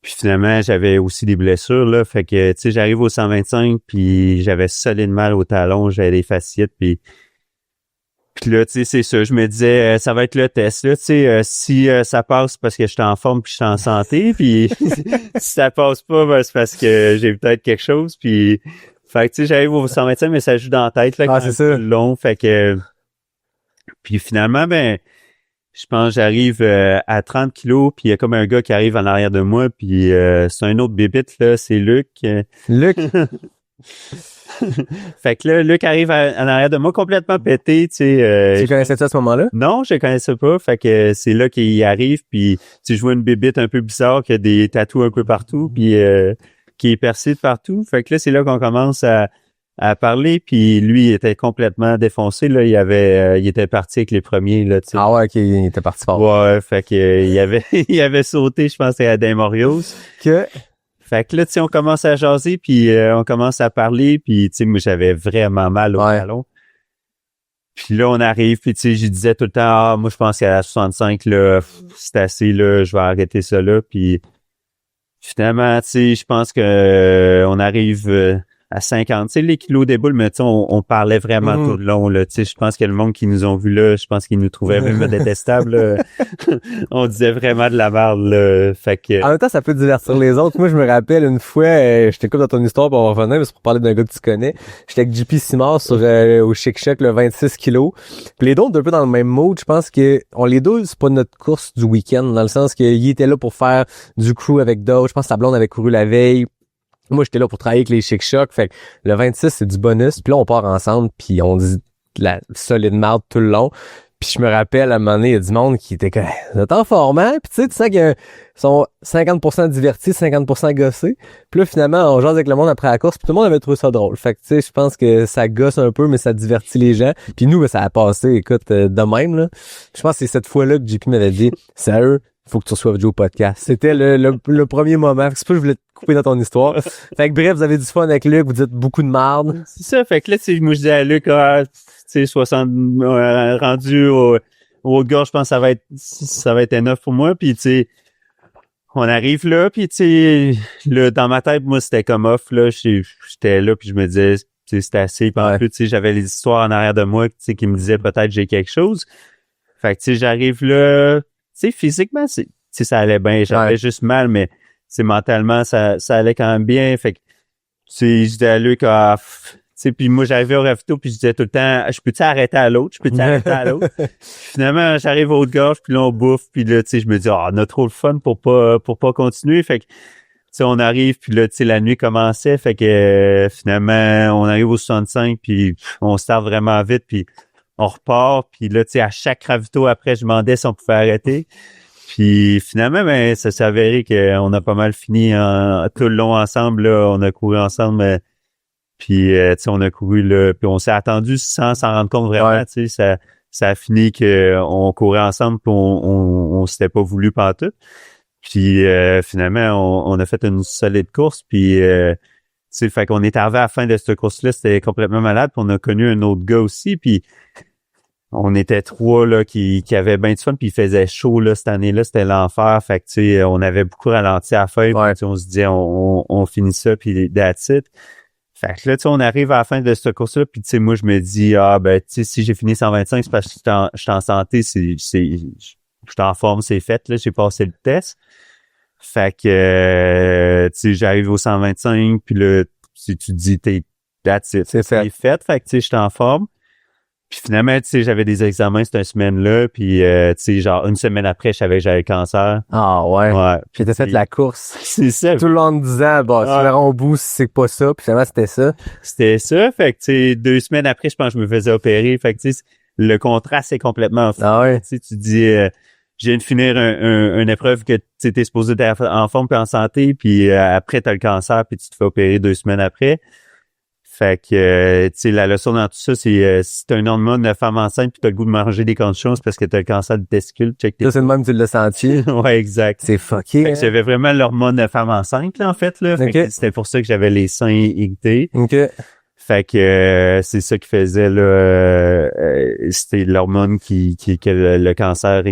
puis finalement, j'avais aussi des blessures, là. Fait que, tu sais, j'arrive au 125, puis j'avais solide mal au talon, j'avais des fasciites, puis là, tu sais, c'est ça. Je me disais, ça va être le test, là. Tu sais, si ça passe parce que j'étais en forme puis je suis en santé, puis si ça passe pas, ben, c'est parce que j'ai peut-être quelque chose, puis... Fait que, tu sais, j'arrive au 125, mais ça joue dans la tête, là, quand c'est ça. long. Fait que... Puis finalement, ben... Je pense que j'arrive à 30 kilos, puis il y a comme un gars qui arrive en arrière de moi, puis c'est un autre bébite, là, c'est Luc. Luc? Fait que là, Luc arrive en arrière de moi complètement pété, tu sais. Tu connaissais ça à ce moment-là? Non, je le connaissais pas, fait que c'est là qu'il arrive, puis tu vois une bébite un peu bizarre qui a des tatous un peu partout, puis qui est percée de partout. Fait que là, c'est là qu'on commence à parler, puis lui, il était complètement défoncé, là, il était parti avec les premiers, là, tu sais. Ah ouais, OK, il était parti fort. Ouais, fait que il avait sauté, je pense, à Daimorios. Que... Fait que là, tu sais, on commence à jaser, puis on commence à parler, puis tu sais, moi, j'avais vraiment mal au talon. Puis là, on arrive, puis tu sais, je disais tout le temps, moi, je pense qu'à la 65, là, c'est assez, là, je vais arrêter ça, là, puis finalement, tu sais, je pense que on arrive... à 50, tu sais, les kilos des boules, mais tu sais, on parlait vraiment tout le long, là, tu sais, je pense que le monde qui nous ont vu là, je pense qu'ils nous trouvaient même détestables, là. On disait vraiment de la merde, là, fait que... En même temps, ça peut divertir les autres. Moi, je me rappelle une fois, je t'écoute dans ton histoire, puis on va revenir, mais c'est pour parler d'un gars que tu connais. J'étais avec JP Simard sur au Chic Choc, le 26 kilos. Puis les deux, on est un peu dans le même mood. Je pense que les deux, c'est pas notre course du week-end, dans le sens qu'il était là pour faire du crew avec d'autres. Je pense que sa blonde avait couru la veille. Moi, j'étais là pour travailler avec les Chic Choc. Fait que le 26, c'est du bonus. Puis là, on part ensemble, puis on dit de la solide marde tout le long. Puis je me rappelle, à un moment donné, il y a du monde qui était comme « Vous êtes en forme, hein? » Puis tu sais, qu'ils sont 50% divertis, 50% gossés. Puis là, finalement, on jase avec le monde après la course, puis tout le monde avait trouvé ça drôle. Fait que tu sais, je pense que ça gosse un peu, mais ça divertit les gens. Puis nous, ben, ça a passé, écoute, de même, là. Je pense que c'est cette fois-là que JP m'avait dit « Sérieux, faut que tu reçoives Joe au podcast. C'était le premier moment. C'est pas que je voulais te couper dans ton histoire. Fait que bref, vous avez du fun avec Luc, vous dites beaucoup de marde. C'est ça, fait que là, moi, je dis à Luc, tu sais, 60, rendu au gars, je pense que ça va être enough pour moi, puis tu sais, on arrive là, puis tu sais, là, dans ma tête, moi, c'était comme off, là, j'étais là, puis je me disais, tu sais, c'était assez, puis en plus, tu sais, j'avais les histoires en arrière de moi, tu sais, qui me disaient peut-être j'ai quelque chose. Fait que tu sais, j'arrive là, tu sais, physiquement, tu sais, ça allait bien, j'avais juste mal, mais tu sais, mentalement, ça allait quand même bien, fait que tu sais, je disais à Luc, tu sais, puis moi, j'arrivais au ravito, puis je disais tout le temps, je peux-tu arrêter à l'autre? Finalement, j'arrive au haut-de-gorge, puis là, on bouffe, puis là, tu sais, je me dis, on a trop le fun pour pas continuer. Fait que, tu sais, on arrive, puis là, tu sais, la nuit commençait, fait que finalement, on arrive au 65, puis on start vraiment vite, puis on repart, puis là, tu sais, à chaque ravito après, je demandais si on pouvait arrêter. Puis finalement, ben, ça s'est avéré qu'on a pas mal fini tout le long ensemble, là, on a couru ensemble, puis, tu sais, on a couru là, puis on s'est attendu sans s'en rendre compte vraiment, tu sais, ça a fini qu'on courait ensemble, puis on s'était pas voulu pantoute. Puis, finalement, on a fait une solide course, puis, tu sais, fait qu'on est arrivé à la fin de cette course-là, c'était complètement malade, puis on a connu un autre gars aussi, puis on était trois là qui avaient bien du fun, puis il faisait chaud là cette année-là, c'était l'enfer, fait que tu sais, on avait beaucoup ralenti à la fin, puis on se disait on finit ça, puis that's it. Fait que là, tu sais, on arrive à la fin de cette course-là, puis tu sais, moi, je me dis, ben, tu sais, si j'ai fini 125, c'est parce que je suis en santé, je suis en forme, c'est fait, là, j'ai passé le test. Fait que, tu sais, j'arrive au 125, puis là, si tu te dis, that's it, c'est fait. Fait que, tu sais, je suis en forme. Puis finalement, tu sais, j'avais des examens cette semaine-là, puis tu sais, genre une semaine après, je savais que j'avais le cancer. Ah ouais. Puis t'as fait la course. C'est ça. Tout le long en disant, tu verras au bout si c'est pas ça, puis finalement c'était ça. C'était ça, fait que tu sais, 2 semaines après, je pense que je me faisais opérer, fait que tu sais, le contraste est complètement fou. Ah ouais. Tu sais, tu dis, je viens de finir une épreuve que tu étais supposé être en forme puis en santé, puis après t'as le cancer, puis tu te fais opérer 2 semaines après. Fait que, tu sais, la leçon dans tout ça, c'est si t'as un hormone de femme enceinte puis t'as le goût de manger des conditions, c'est parce que t'as le cancer du testicule. Ça, c'est le même, tu l'as senti. Ouais, exact. C'est fucké. Fait que j'avais vraiment l'hormone de femme enceinte, là, en fait, là. Fait que c'était pour ça que j'avais les seins irrités. OK. Fait que c'est ça qui faisait, là, c'était l'hormone que le cancer,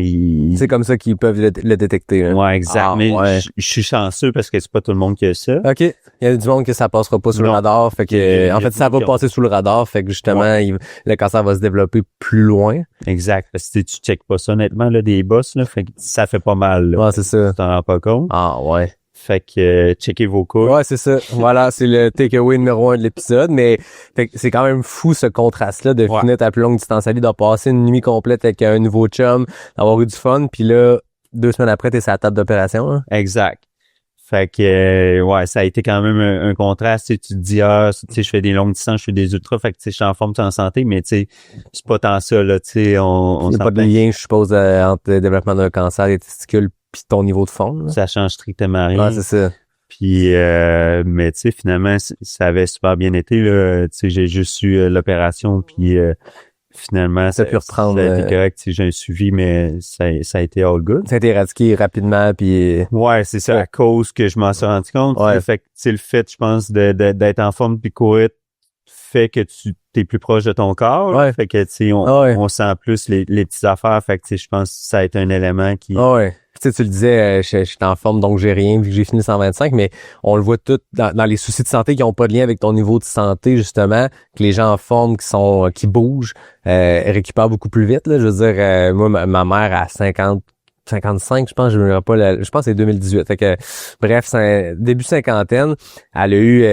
c'est comme ça qu'ils peuvent le détecter. Hein. Ouais, exact. Mais je suis chanceux parce que c'est pas tout le monde qui a ça. OK. Il y a du monde que ça passera pas sous le radar. Fait que, en fait, ça va passer sous le radar. Fait que justement, le cancer va se développer plus loin. Exact. Parce que tu checkes pas ça, honnêtement, là, des bosses, là. Fait que ça fait pas mal, là. Ouais, c'est ça. Tu t'en rends pas compte. Ah, ouais. Fait que checkez vos coups. Ouais, c'est ça. Voilà, c'est le takeaway numéro 1 de l'épisode. Mais fait que c'est quand même fou ce contraste-là de finir ta plus longue distance à vie, de passer une nuit complète avec un nouveau chum, d'avoir eu du fun, puis là, 2 semaines après, t'es sur la table d'opération. Hein? Exact. Fait que ça a été quand même un contraste. Tu te dis, tu sais, je fais des longues distances, je fais des ultras, fait que tu sais, je suis en forme, tu es en santé, mais tu sais, c'est pas tant ça, là, tu sais, on il n'y a pas de lien, je suppose, entre le développement d'un cancer des testicules puis ton niveau de forme. Ça change strictement rien. Ouais, c'est ça. Puis, mais tu sais, finalement, ça avait super bien été, là. Tu sais, j'ai juste eu l'opération, puis finalement, ça a pu reprendre. Ça a été correct, tu sais, j'ai un suivi, mais ça a été all good. Ça a été éradiqué rapidement, puis... Ouais, c'est ça, à cause que je m'en suis rendu compte. Ouais. Fait que, tu sais, le fait, je pense, d'être en forme puis courir fait que tu t'es plus proche de ton corps. Ouais. Fait que, tu sais, on sent plus les petites affaires. Fait que, tu sais, je pense que ça a été un élément qui... ouais. Tu sais, tu le disais, je suis en forme, donc j'ai rien, vu que j'ai fini 125, mais on le voit tout dans les soucis de santé qui n'ont pas de lien avec ton niveau de santé, justement, que les gens en forme qui bougent, récupèrent beaucoup plus vite, là. Je veux dire, moi, ma mère à 55, je pense, je pense que c'est 2018. Fait que, bref, c'est début cinquantaine, elle a eu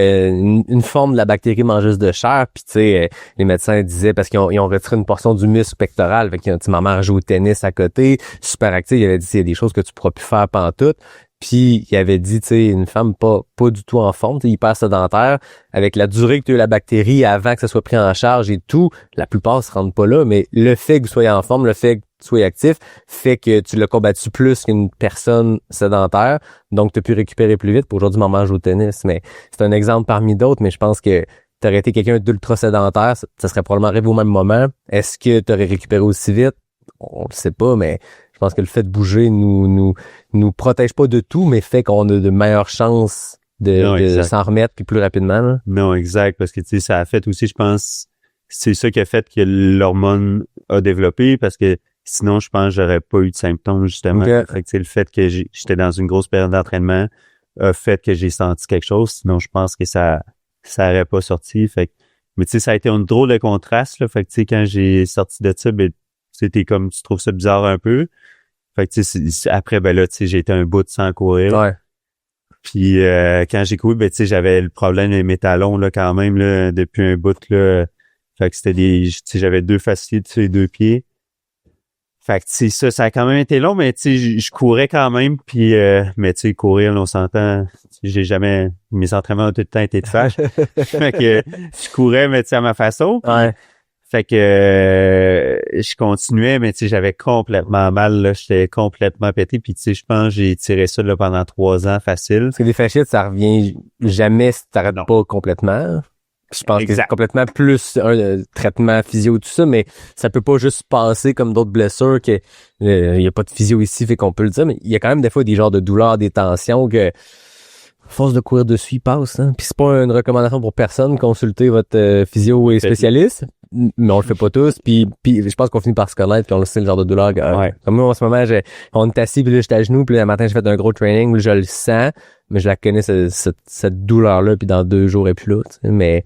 une forme de la bactérie mangeuse de chair, puis tu sais, les médecins disaient, parce qu'ils ont retiré une portion du muscle pectoral, fait que ma mère joue au tennis à côté, super active, il avait dit, il y a des choses que tu pourras plus faire pantoute. Puis il avait dit, tu sais, une femme pas du tout en forme, tu sais, hyper sédentaire, avec la durée que tu as eu la bactérie avant que ça soit pris en charge et tout, la plupart se rendent pas là, mais le fait que vous soyez en forme, le fait que tu sois actif, fait que tu l'as combattu plus qu'une personne sédentaire, donc tu as pu récupérer plus vite. Pour aujourd'hui, maman joue au tennis, mais c'est un exemple parmi d'autres, mais je pense que tu aurais été quelqu'un d'ultra sédentaire, ça serait probablement arrivé au même moment. Est-ce que tu aurais récupéré aussi vite? On le sait pas, mais Je pense que le fait de bouger nous protège pas de tout, mais fait qu'on a de meilleures chances de s'en remettre puis plus rapidement. Là. Non, exact, parce que tu sais, ça a fait aussi, je pense, c'est ça qui a fait que l'hormone a développé, parce que sinon, je pense que j'aurais pas eu de symptômes, justement. Okay. Fait que, le fait que j'étais dans une grosse période d'entraînement a fait que j'ai senti quelque chose, sinon je pense que ça aurait pas sorti. Fait que, mais tu sais, ça a été un drôle de contraste, là. Fait que tu sais, quand j'ai sorti de ça, ben, c'était comme, tu trouves ça bizarre un peu. Fait que tu sais, après, ben là, tu sais, j'ai été un bout sans courir. Ouais. Puis quand j'ai couru, ben tu sais, j'avais le problème de mes talons là quand même là depuis un bout là. Fait que c'était tu sais, j'avais 2 fasciites sur les 2 pieds. Fait que tu sais, ça a quand même été long, mais tu sais, je courais quand même. Puis mais tu sais, courir, là, on s'entend. Mes entraînements ont tout le temps été de fâche. Fait que je courais, mais tu sais, à ma façon. Ouais. Fait que je continuais, mais tu sais, j'avais complètement mal, là. J'étais complètement pété. Puis tu sais, je pense que j'ai tiré ça là, pendant 3 ans facile. Parce que des fasciites, ça revient jamais si t'arrêtes pas complètement. Je pense que c'est complètement plus un traitement physio tout ça, mais ça peut pas juste passer comme d'autres blessures que il y a pas de physio ici, fait qu'on peut le dire, mais il y a quand même des fois des genres de douleurs, des tensions que force de courir dessus, il passe. Hein? Puis c'est pas une recommandation pour personne, consulter votre physio et spécialiste, mais on le fait pas tous. Puis je pense qu'on finit par se connaître, puis on le sait le genre de douleur. Comme moi, en ce moment, on est assis, puis là, j'étais à genoux, puis là, le matin, j'ai fait un gros training, où je le sens, mais je la connais, cette douleur-là, puis dans 2 jours, elle est plus là. T'sais. Mais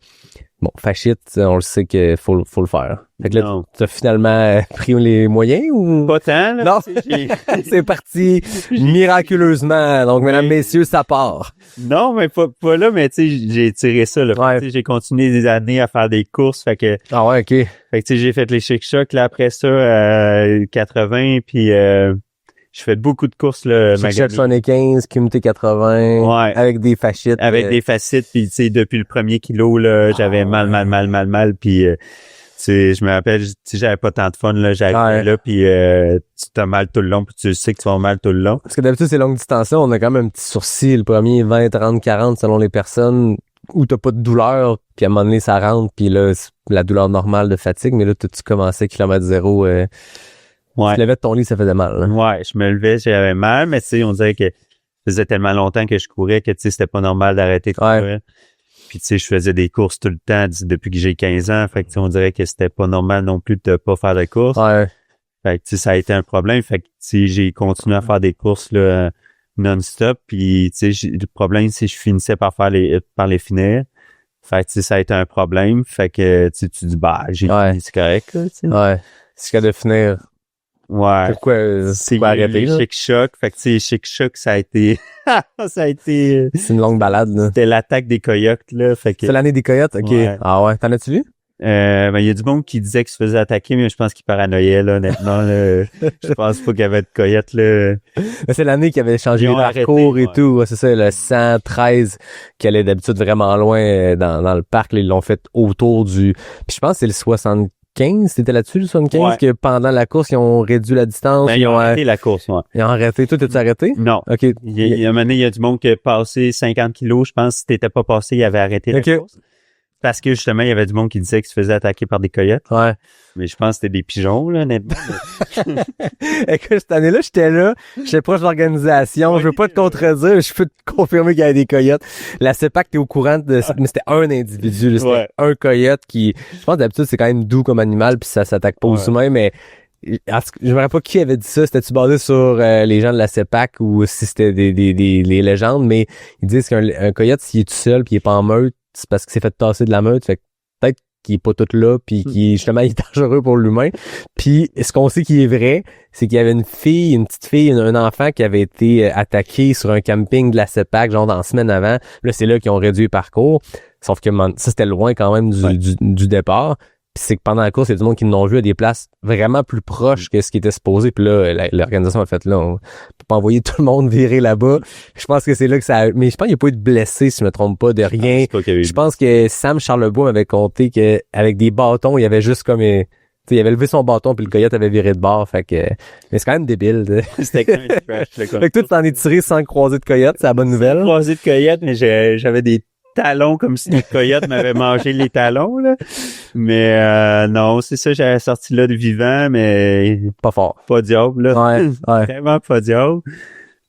bon, fasciite, on le sait qu'il faut le faire. Fait que là, tu as finalement pris les moyens ou? Pas tant, là. Non, c'est parti miraculeusement. Donc, mesdames, messieurs, ça part. Non, mais pas là, mais tu sais, j'ai tiré ça, là. Ouais. Tu sais, j'ai continué des années à faire des courses, fait que... Ah ouais, OK. Fait que tu sais, j'ai fait les Chic-Chocs, là, après ça, 80, puis je fais beaucoup de courses, là. Chic-Choc 75, QMT 80, ouais. avec des fascites. Avec des fascites, puis tu sais, depuis le premier kilo, là, j'avais mal, puis... tu sais, je me rappelle, j'avais pas tant de fun, là, j'arrivais là, puis tu t'as mal tout le long, puis tu sais que tu vas avoir mal tout le long. Parce que d'habitude, ces longues distances-là, on a quand même un petit sourcil, le premier 20, 30, 40, selon les personnes, où t'as pas de douleur, puis à un moment donné, ça rentre, puis là, c'est la douleur normale de fatigue, mais là, tu commençais kilomètre zéro, tu te levais de ton lit, ça faisait mal. Là. Ouais, je me levais, j'avais mal, mais tu sais, on dirait que ça faisait tellement longtemps que je courais que, tu sais, c'était pas normal d'arrêter de courir. Puis, tu sais, je faisais des courses tout le temps depuis que j'ai 15 ans. Fait que, tu sais, on dirait que c'était pas normal non plus de pas faire de courses. Ouais. Fait que, tu sais, ça a été un problème. Fait que, tu sais, j'ai continué à faire des courses, là, non-stop. Puis, tu sais, le problème, c'est que je finissais par les finir. Fait que, tu sais, ça a été un problème. Fait que, tu dis, bah, j'ai fini, c'est correct, là, tu sais. Ouais. C'est qu'à de finir. Ouais. Pourquoi c'est pas arrêté, là? Chic-Choc. Fait que, tu sais, Chic-Choc, ça a été... c'est une longue balade, là. C'était l'attaque des coyotes, là. Fait que... C'est l'année des coyotes? OK. Ouais. Ah ouais. T'en as-tu vu? Ben, il y a du monde qui disait qu'il se faisait attaquer, mais je pense qu'il paranoïait, là, honnêtement, là. Je pense pas qu'il y avait de coyotes, là. C'est l'année qui avait changé le parcours et tout. Ouais, c'est ça, le 113 qui allait d'habitude vraiment loin dans le parc. Là, ils l'ont fait autour du... Puis je pense que c'est le 75. C'était là-dessus, le 75, que pendant la course, ils ont réduit la distance. Ben, ils ont arrêté la course, ouais. Ils ont arrêté. Toi, t'as-tu arrêté? Non. OK. Il y a un moment donné, il y a du monde qui a passé 50 kilos. Je pense que si t'étais pas passé, il avait arrêté la course. Parce que, justement, il y avait du monde qui disait qu'il se faisait attaquer par des coyotes. Ouais. Mais je pense que c'était des pigeons, là, honnêtement. Écoute, cette année-là, j'étais proche de l'organisation. Je veux pas te contredire, je peux te confirmer qu'il y avait des coyotes. La CEPAC, t'es au courant mais c'était un individu, là, c'était un coyote qui, je pense d'habitude, c'est quand même doux comme animal, puis ça s'attaque pas aux humains, mais je me rappelle pas qui avait dit ça. C'était-tu basé sur les gens de la CEPAC ou si c'était des légendes, mais ils disent qu'un coyote, s'il est tout seul puis il est pas en meute, c'est parce qu'il s'est fait tasser de la meute. Fait que peut-être qu'il est pas tout là puis qu'il justement il est dangereux pour l'humain. Puis ce qu'on sait qui est vrai, c'est qu'il y avait une petite fille, un enfant qui avait été attaqué sur un camping de la CEPAC, genre dans la semaine avant. Là, c'est là qu'ils ont réduit le parcours. Sauf que ça, c'était loin quand même du départ. Puis c'est que pendant la course, il y a du monde qui l'ont vu à des places vraiment plus proches que ce qui était supposé. Puis là, l'organisation a fait là, on peut pas envoyer tout le monde virer là-bas. Je pense que c'est là que ça... Mais je pense qu'il n'y a pas eu de blessés, si je me trompe pas, de rien. Je pense que Sam Charlebois m'avait conté qu'avec des bâtons, il y avait juste comme... il avait levé son bâton puis le coyote avait viré de bord. Fait que... Mais c'est quand même débile. C'était quand même trash. Fait que toi, tu t'en es tiré sans croiser de coyote. C'est la bonne nouvelle. Croisé de coyote, mais j'avais des talons comme si le coyote m'avait mangé les talons, là. Mais non, c'est ça, j'avais sorti là de vivant, mais Pas fort. pas diable, là. Ouais. Vraiment pas diable.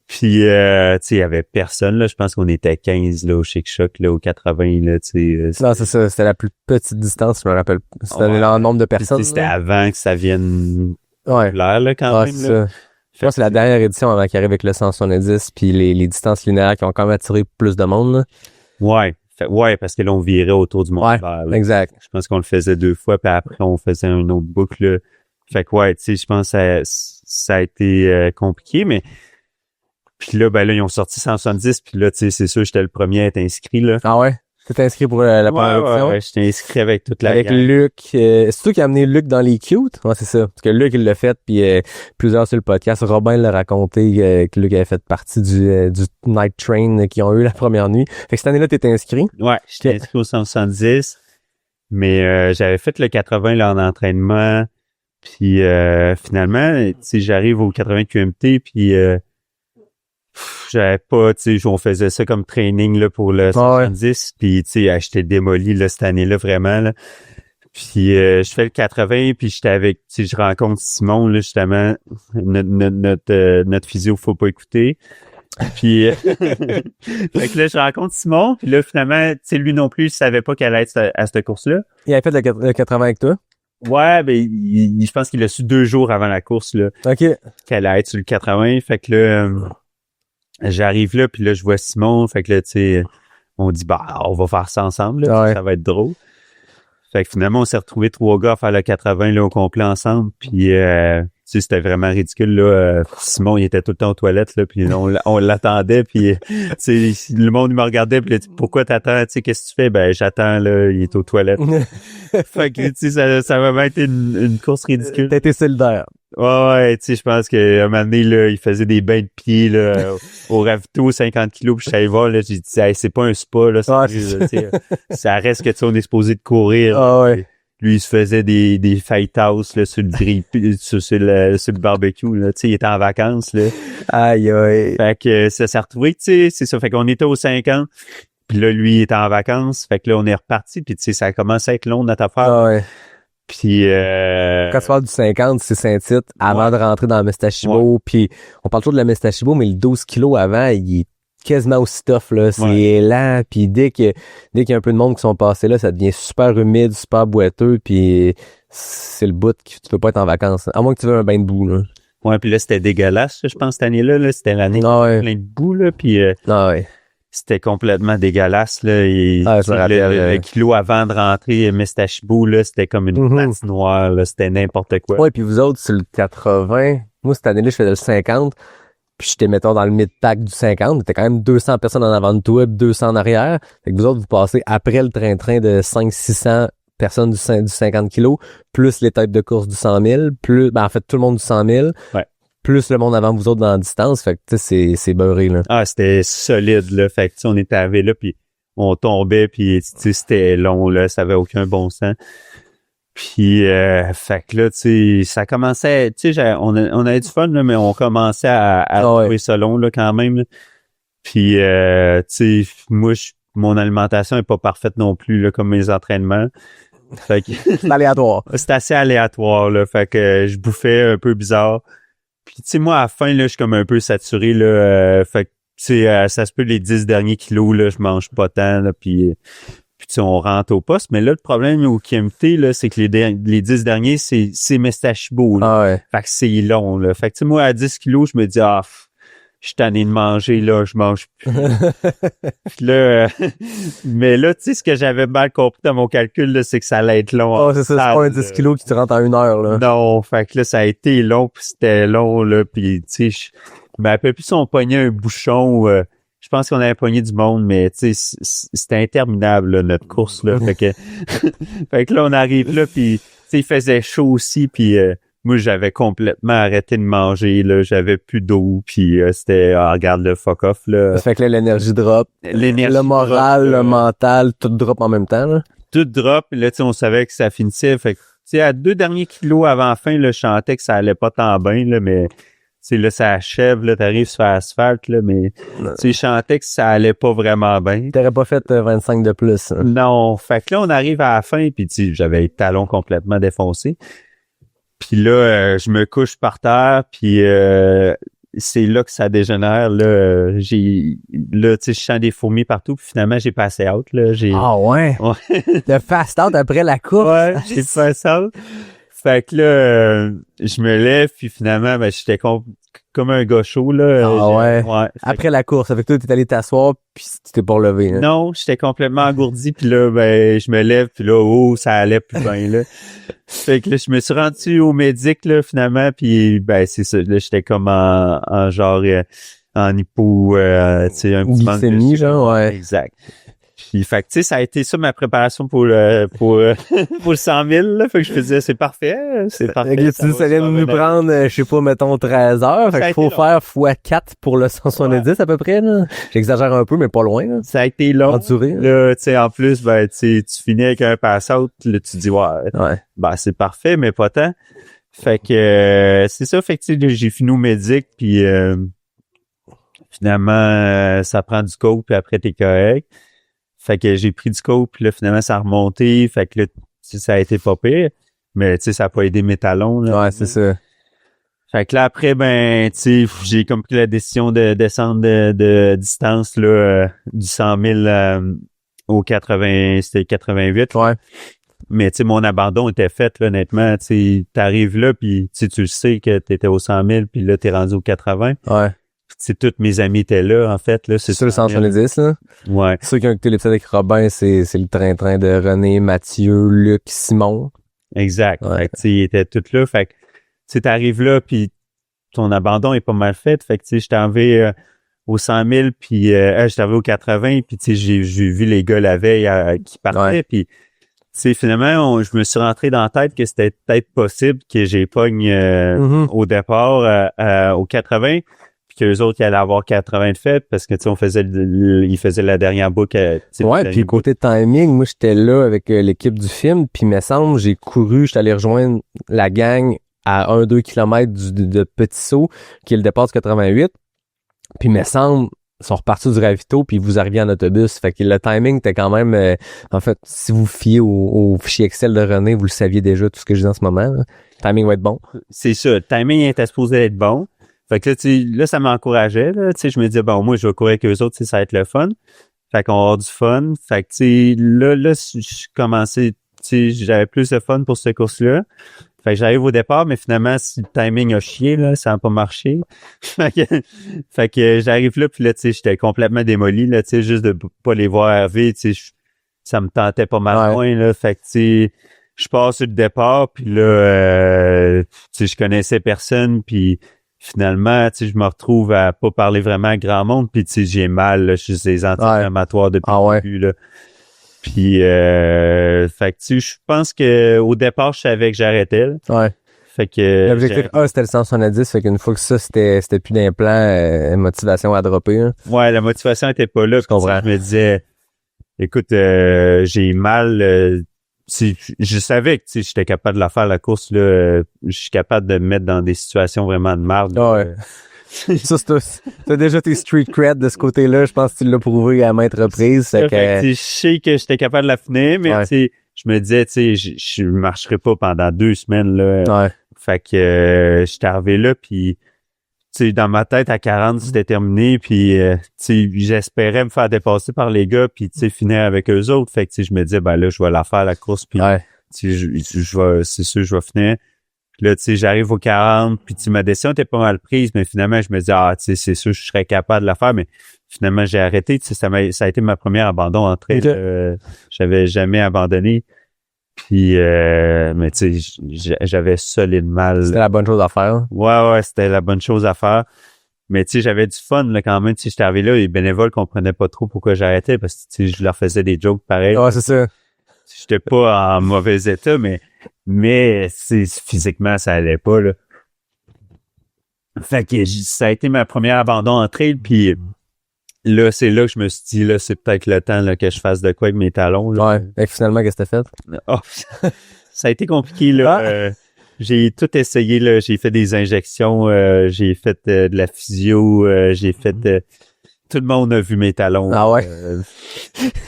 Puis, tu sais, il y avait personne, là. Je pense qu'on était 15, là, au Chic Choc, là, au 80, là, tu sais. Non, c'est ça. C'était la plus petite distance, je me rappelle. C'était le nombre de personnes. C'était là. avant que ça vienne Ouais. populaire, là, quand Ouais, même, c'est là. ça. Je pense que c'est la dernière édition avant qu'il arrive avec le 170 puis les distances linéaires qui ont quand même attiré plus de monde, là. Ouais. Ouais, parce que là, on virait autour du Mont-Hébert, là. Exact. Je pense qu'on le faisait 2 fois, puis après, on faisait un autre boucle, là. Fait que, ouais, tu sais, je pense que ça a été compliqué, mais... Puis là, ben là, ils ont sorti 170, puis là, tu sais, c'est sûr, j'étais le premier à être inscrit, là. Ah ouais? T'es inscrit pour la première édition? Ouais, j'étais inscrit avec toute la Avec gang. Luc. C'est toi qui as amené Luc dans les cute? Ouais, c'est ça. Parce que Luc, il l'a fait, puis plusieurs sur le podcast. Robin l'a raconté que Luc avait fait partie du Night Train qu'ils ont eu la première nuit. Fait que cette année-là, t'étais inscrit? Ouais, j'étais inscrit au 170, mais j'avais fait le 80 là en entraînement, puis finalement, tu sais, j'arrive au 80 QMT, puis j'avais pas, tu sais, on faisait ça comme training là pour le 170, puis tu sais, j'étais démoli là cette année-là vraiment là. Puis je fais le 80, puis j'étais avec, tu sais, je rencontre Simon là justement, notre physio, faut pas écouter. Puis fait que là je rencontre Simon, puis là finalement, tu sais, lui non plus, il savait pas qu'elle allait être à cette course-là. Il avait fait le 80 avec toi? Ouais, ben je pense qu'il l'a su 2 jours avant la course là. OK. Qu'elle allait être sur le 80, fait que là j'arrive là, puis là, je vois Simon, fait que là, tu sais, on dit, bah, on va faire ça ensemble, là, ça va être drôle. Fait que finalement, on s'est retrouvés 3 gars à faire le 80, là, au complet ensemble, puis, tu sais, c'était vraiment ridicule, là. Simon, il était tout le temps aux toilettes, là, puis on l'attendait, puis, tu sais, le monde, il me regardait, puis il a dit, pourquoi t'attends, tu sais, qu'est-ce que tu fais? Ben, j'attends, là, il est aux toilettes. Fait que, tu sais, ça a vraiment été une course ridicule. T'as été solidaire. Ouais, tu sais, je pense qu'à un moment donné, là, il faisait des bains de pieds, là, au ravito, 50 kilos, puis je savais voir, là, j'ai dit, hey, c'est pas un spa, là, ça reste que, tu sais, on est supposé de courir. Ah ouais. Lui, il se faisait des fight house, là, sur le grill, sur le barbecue, là, tu sais, il était en vacances, là. Aïe, aïe. Fait que ça s'est retrouvé, tu sais, c'est ça. Fait qu'on était aux 50, puis là, lui, il était en vacances, fait que là, on est reparti, puis tu sais, ça a commencé à être long, notre affaire. Ah ouais. Puis quand tu parles du 50, c'est Saint-Tite, avant de rentrer dans le Mestachibo, puis on parle toujours de la Mestachibo, mais le 12 kilos avant, il est quasiment aussi tough, là. C'est lent, puis dès qu'il y a un peu de monde qui sont passés là, ça devient super humide, super boiteux, puis c'est le bout que tu peux pas être en vacances. À moins que tu veux un bain de boue, là. Ouais, puis là, c'était dégueulasse, je pense, cette année-là, là. C'était l'année plein de boue, là, puis c'était complètement dégueulasse, là. Et, le kilo avant de rentrer Mestachibo, là, c'était comme une patinoire, là. C'était n'importe quoi. Ouais, puis vous autres, sur le 80, moi, cette année-là, je faisais le 50, puis j'étais, mettons, dans le mid-pack du 50. T'étais quand même 200 personnes en avant de toi, 200 en arrière. Fait que vous autres, vous passez après le train-train de 500-600 personnes du 50 kilos, plus les têtes de course du 100 000, plus, ben, en fait, tout le monde du 100 000. Ouais. Plus le monde avant vous autres dans la distance, fait que tu sais, c'est beurré, là. Ah, c'était solide, là. Fait que tu sais, on était arrivé là, puis on tombait, puis tu sais, c'était long, là, ça avait aucun bon sens. Puis fait que là, tu sais, ça commençait, tu sais, on avait du fun, là, mais on commençait à trouver ça long, là, quand même, là. Puis tu sais, moi, mon alimentation est pas parfaite non plus, là, comme mes entraînements. Fait que c'est aléatoire. C'est assez aléatoire, là. Fait que je bouffais un peu bizarre. Puis, tu sais, moi, à la fin, là, je suis comme un peu saturé, là. Fait que, tu sais, ça se peut, les 10 derniers kilos, là, je mange pas tant, là. Puis tu sais, on rentre au poste. Mais là, le problème au KMT, là, c'est que les 10 derniers, c'est Mestachibo, là. Ah ouais. Fait que c'est long, là. Fait que, tu sais, moi, à 10 kilos, je me dis, je suis tanné de manger, là, je mange plus. Puis là, mais là, tu sais, ce que j'avais mal compris dans mon calcul, là, c'est que ça allait être long. Oh, c'est ça, c'est pas un 10 kilos qui te rentre en 1 heure, là. Non, fait que là, ça a été long, puis c'était long, là, puis tu sais, je me rappelle plus si on pognait un bouchon, je pense qu'on avait pogné du monde, mais tu sais, c'était interminable, là, notre course, là. Fait que, fait que là, on arrive là, puis tu sais, il faisait chaud aussi, puis moi, j'avais complètement arrêté de manger, là. J'avais plus d'eau, puis c'était, regarde le fuck off, là. Ça fait que là, l'énergie drop. Le moral, le mental, tout drop en même temps, là. Tout drop, et là, tu sais, on savait que ça finissait. Fait que, tu sais, à 2 derniers kilos avant la fin, là, je sentais que ça allait pas tant bien, là, mais, tu sais, là, ça achève, là, t'arrives sur l'asphalte, là, mais, tu sais, je sentais que ça allait pas vraiment bien. T'aurais pas fait 25 de plus. Hein. Non. Fait que là, on arrive à la fin, puis tu sais, j'avais les talons complètement défoncés. Puis là, je me couche par terre, puis c'est là que ça dégénère. Là, tu sais, je sens des fourmis partout, puis finalement, j'ai passé out. Là, Ah ouais? De fast out après la course? Ouais, j'ai passé out. Fait que là, je me lève, puis finalement, ben, j'étais comme un gars chaud, là. Ah ouais? Ouais. Après la course, avec toi, t'es allé t'asseoir, puis tu t'es pas relevé. Hein? Non, j'étais complètement engourdi, puis là, ben, je me lève, puis là, ça allait plus bien, là. Fait que là, je me suis rendu au médic, là, finalement, puis ben, c'est ça, là, j'étais comme en genre, en hypo, tu sais, un petit manque de glycémie, genre, ouais. Exact. Puis, fait que, tu sais, ça a été ça ma préparation pour le 100 000, là. Fait que je me disais, c'est parfait, c'est parfait. Tu dis, ça vient de nous prendre, je sais pas, mettons, 13 heures. Fait qu'il faut faire x4 pour le 170 à peu près, là. J'exagère un peu, mais pas loin, là. Ça a été long. Enduré, là, tu sais, en plus, ben, tu finis avec un pass-out, là, tu dis, ouais. Ben, c'est parfait, mais pas tant. Fait que, c'est ça, fait que, tu sais, j'ai fini au médic, puis finalement, ça prend du coke, puis après, t'es correct. Fait que j'ai pris du coke, puis là, finalement, ça a remonté. Fait que là, ça a été pas pire. Mais, tu sais, ça a pas aidé mes talons, là. Ouais, c'est ça. Fait que là, après, ben, tu sais, j'ai comme pris la décision de descendre de distance, là, du 100 000 au 80, c'était 88. Ouais. Mais, tu sais, mon abandon était fait, là, honnêtement. Tu sais, t'arrives là, puis tu le sais que t'étais au 100 000, puis là, t'es rendu au 80. Ouais. C'est tous mes amis étaient là, en fait, là. C'est ça, le 170, là. Ouais. Ceux qui ont écouté l'épisode avec Robin, c'est le train-train de René, Mathieu, Luc, Simon. Exact. Ouais. Fait que, tu sais, ils étaient tous là. Fait que, tu sais, t'arrives là, puis ton abandon est pas mal fait. Fait que, tu sais, j'étais arrivé au 100 000, puis j'étais arrivé au 80, puis, tu sais, j'ai vu les gars la veille qui partaient, puis, tu sais, finalement, je me suis rentré dans la tête que c'était peut-être possible que j'ai pogne au départ au 80, puis qu'eux autres, ils allaient avoir 80 de fait, parce que, tu sais, ils faisaient la dernière boucle. Ouais, puis côté timing, moi, j'étais là avec l'équipe du film, puis me semble, j'étais allé rejoindre la gang à 1-2 km de Petit Saut, qui est le départ du 88, puis me semble, ils sont repartis du ravito, puis vous arriviez en autobus. Fait que le timing était quand même... en fait, si vous fiez au fichier Excel de René, vous le saviez déjà, tout ce que je dis en ce moment. Là. Le timing va être bon. C'est ça. Le timing était supposé être bon. Fait que là, tu sais, là, ça m'encourageait. Là, tu sais, je me disais, bon, moi, je vais courir avec eux autres, tu sais, ça va être le fun. Fait qu'on va avoir du fun. Fait que, tu sais, là, je commençais, tu sais, j'avais plus de fun pour cette course-là. Fait que j'arrive au départ, mais finalement, si le timing a chié, là, ça n'a pas marché. fait que j'arrive là, puis là, tu sais, j'étais complètement démoli, là, tu sais, juste de pas les voir arriver, tu sais, ça me tentait pas mal loin, là. Fait que, tu sais, je pars sur le départ, puis là, tu sais, je connaissais personne, puis finalement, tu sais, je me retrouve à pas parler vraiment à grand monde, puis tu sais, j'ai mal, là, je suis des anti-inflammatoires depuis le début, là. Puis, fait que tu sais, je pense que au départ, je savais que j'arrêtais, là. Ouais. Fait que l'objectif A, c'était le 170, fait qu'une fois que ça, c'était plus d'implant, motivation à dropper. Hein. Ouais, la motivation était pas là. Je comprends. Je me disais, écoute, j'ai mal. Je savais que j'étais capable de la faire, la course, là. Je suis capable de me mettre dans des situations vraiment de merde. Ouais. Ça, t'as déjà tes street cred de ce côté-là. Je pense que tu l'as prouvé à maintes reprises. Fait que, je sais que j'étais capable de la finir, mais je me disais, tu sais, je marcherai pas pendant 2 semaines, là. Ouais. Fait que j'étais arrivé là, puis tu sais, dans ma tête, à 40, c'était terminé, puis tu sais, j'espérais me faire dépasser par les gars, puis tu sais, finir avec eux autres. Fait que tu sais, je me disais, ben là, je vais la faire, la course, puis tu sais, c'est sûr, je vais finir. Puis là, tu sais, j'arrive aux 40, puis tu sais, ma décision était pas mal prise, mais finalement, je me dis, tu sais, c'est sûr, je serais capable de la faire, mais finalement, j'ai arrêté. Tu sais, ça a été ma première abandon en trail. J'avais jamais abandonné. Puis, mais tu sais, j'avais solide mal. C'était la bonne chose à faire. Ouais, c'était la bonne chose à faire. Mais tu sais, j'avais du fun là quand même. Tu sais, j'étais arrivé là, les bénévoles comprenaient pas trop pourquoi j'arrêtais parce que tu sais, je leur faisais des jokes pareils. Ouais, c'est ça. J'étais pas en mauvais état, mais physiquement, ça allait pas, là. Fait que ça a été ma première abandon en trail, puis là, c'est là que je me suis dit, là, c'est peut-être le temps là, que je fasse de quoi avec mes talons. Là. Ouais. Et finalement, qu'est-ce que t'as fait? Oh, ça a été compliqué, là. J'ai tout essayé, là. J'ai fait des injections, j'ai fait de la physio, j'ai fait... tout le monde a vu mes talons. Ah ouais?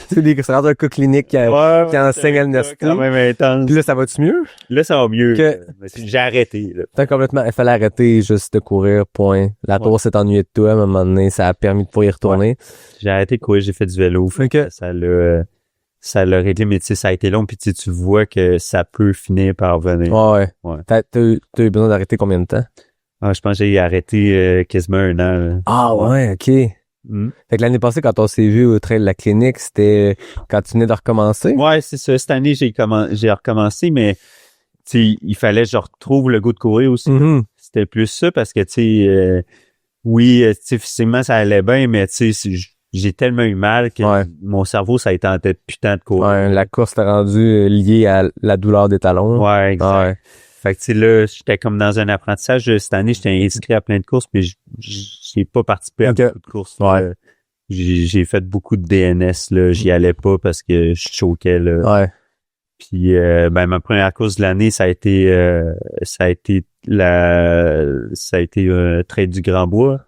C'est rendu un cas clinique qui enseigne à l'université. Quand même intense. Puis là, ça va-tu mieux? Là, ça va mieux. Que- J'ai arrêté, là. T'as complètement... Il fallait arrêter juste de courir, point. La tour s'est ennuyée de toi, à un moment donné, ça a permis de pouvoir y retourner. J'ai arrêté de courir, j'ai fait du vélo. Fait que ça l'a réglé, mais tu sais, ça a été long, puis tu vois que ça peut finir par venir. Ouais. Ouais. T'as eu besoin d'arrêter combien de temps? Ah, je pense que j'ai arrêté quasiment 1 an. Là. Ah ouais, OK. Fait que l'année passée, quand on s'est vu au trail de la clinique, c'était quand tu venais de recommencer? Ouais, c'est ça. Cette année, j'ai recommencé, mais tu sais, il fallait que je retrouve le goût de courir aussi. Mm-hmm. C'était plus ça parce que, tu sais, oui, tu sais, physiquement, ça allait bien, mais tu sais, j'ai tellement eu mal que mon cerveau, ça a été en tête putain de courir. Ouais, la course t'a rendu liée à la douleur des talons. Ouais, exact. Ouais. Fait que, tu sais, là, j'étais comme dans un apprentissage. Cette année, j'étais inscrit à plein de courses, mais j'ai pas participé à beaucoup de courses. Ouais. J'ai fait beaucoup de DNS, là. J'y allais pas parce que je choquais, là. Ouais. Puis, ma première course de l'année, ça a été Trail du Grand Bois.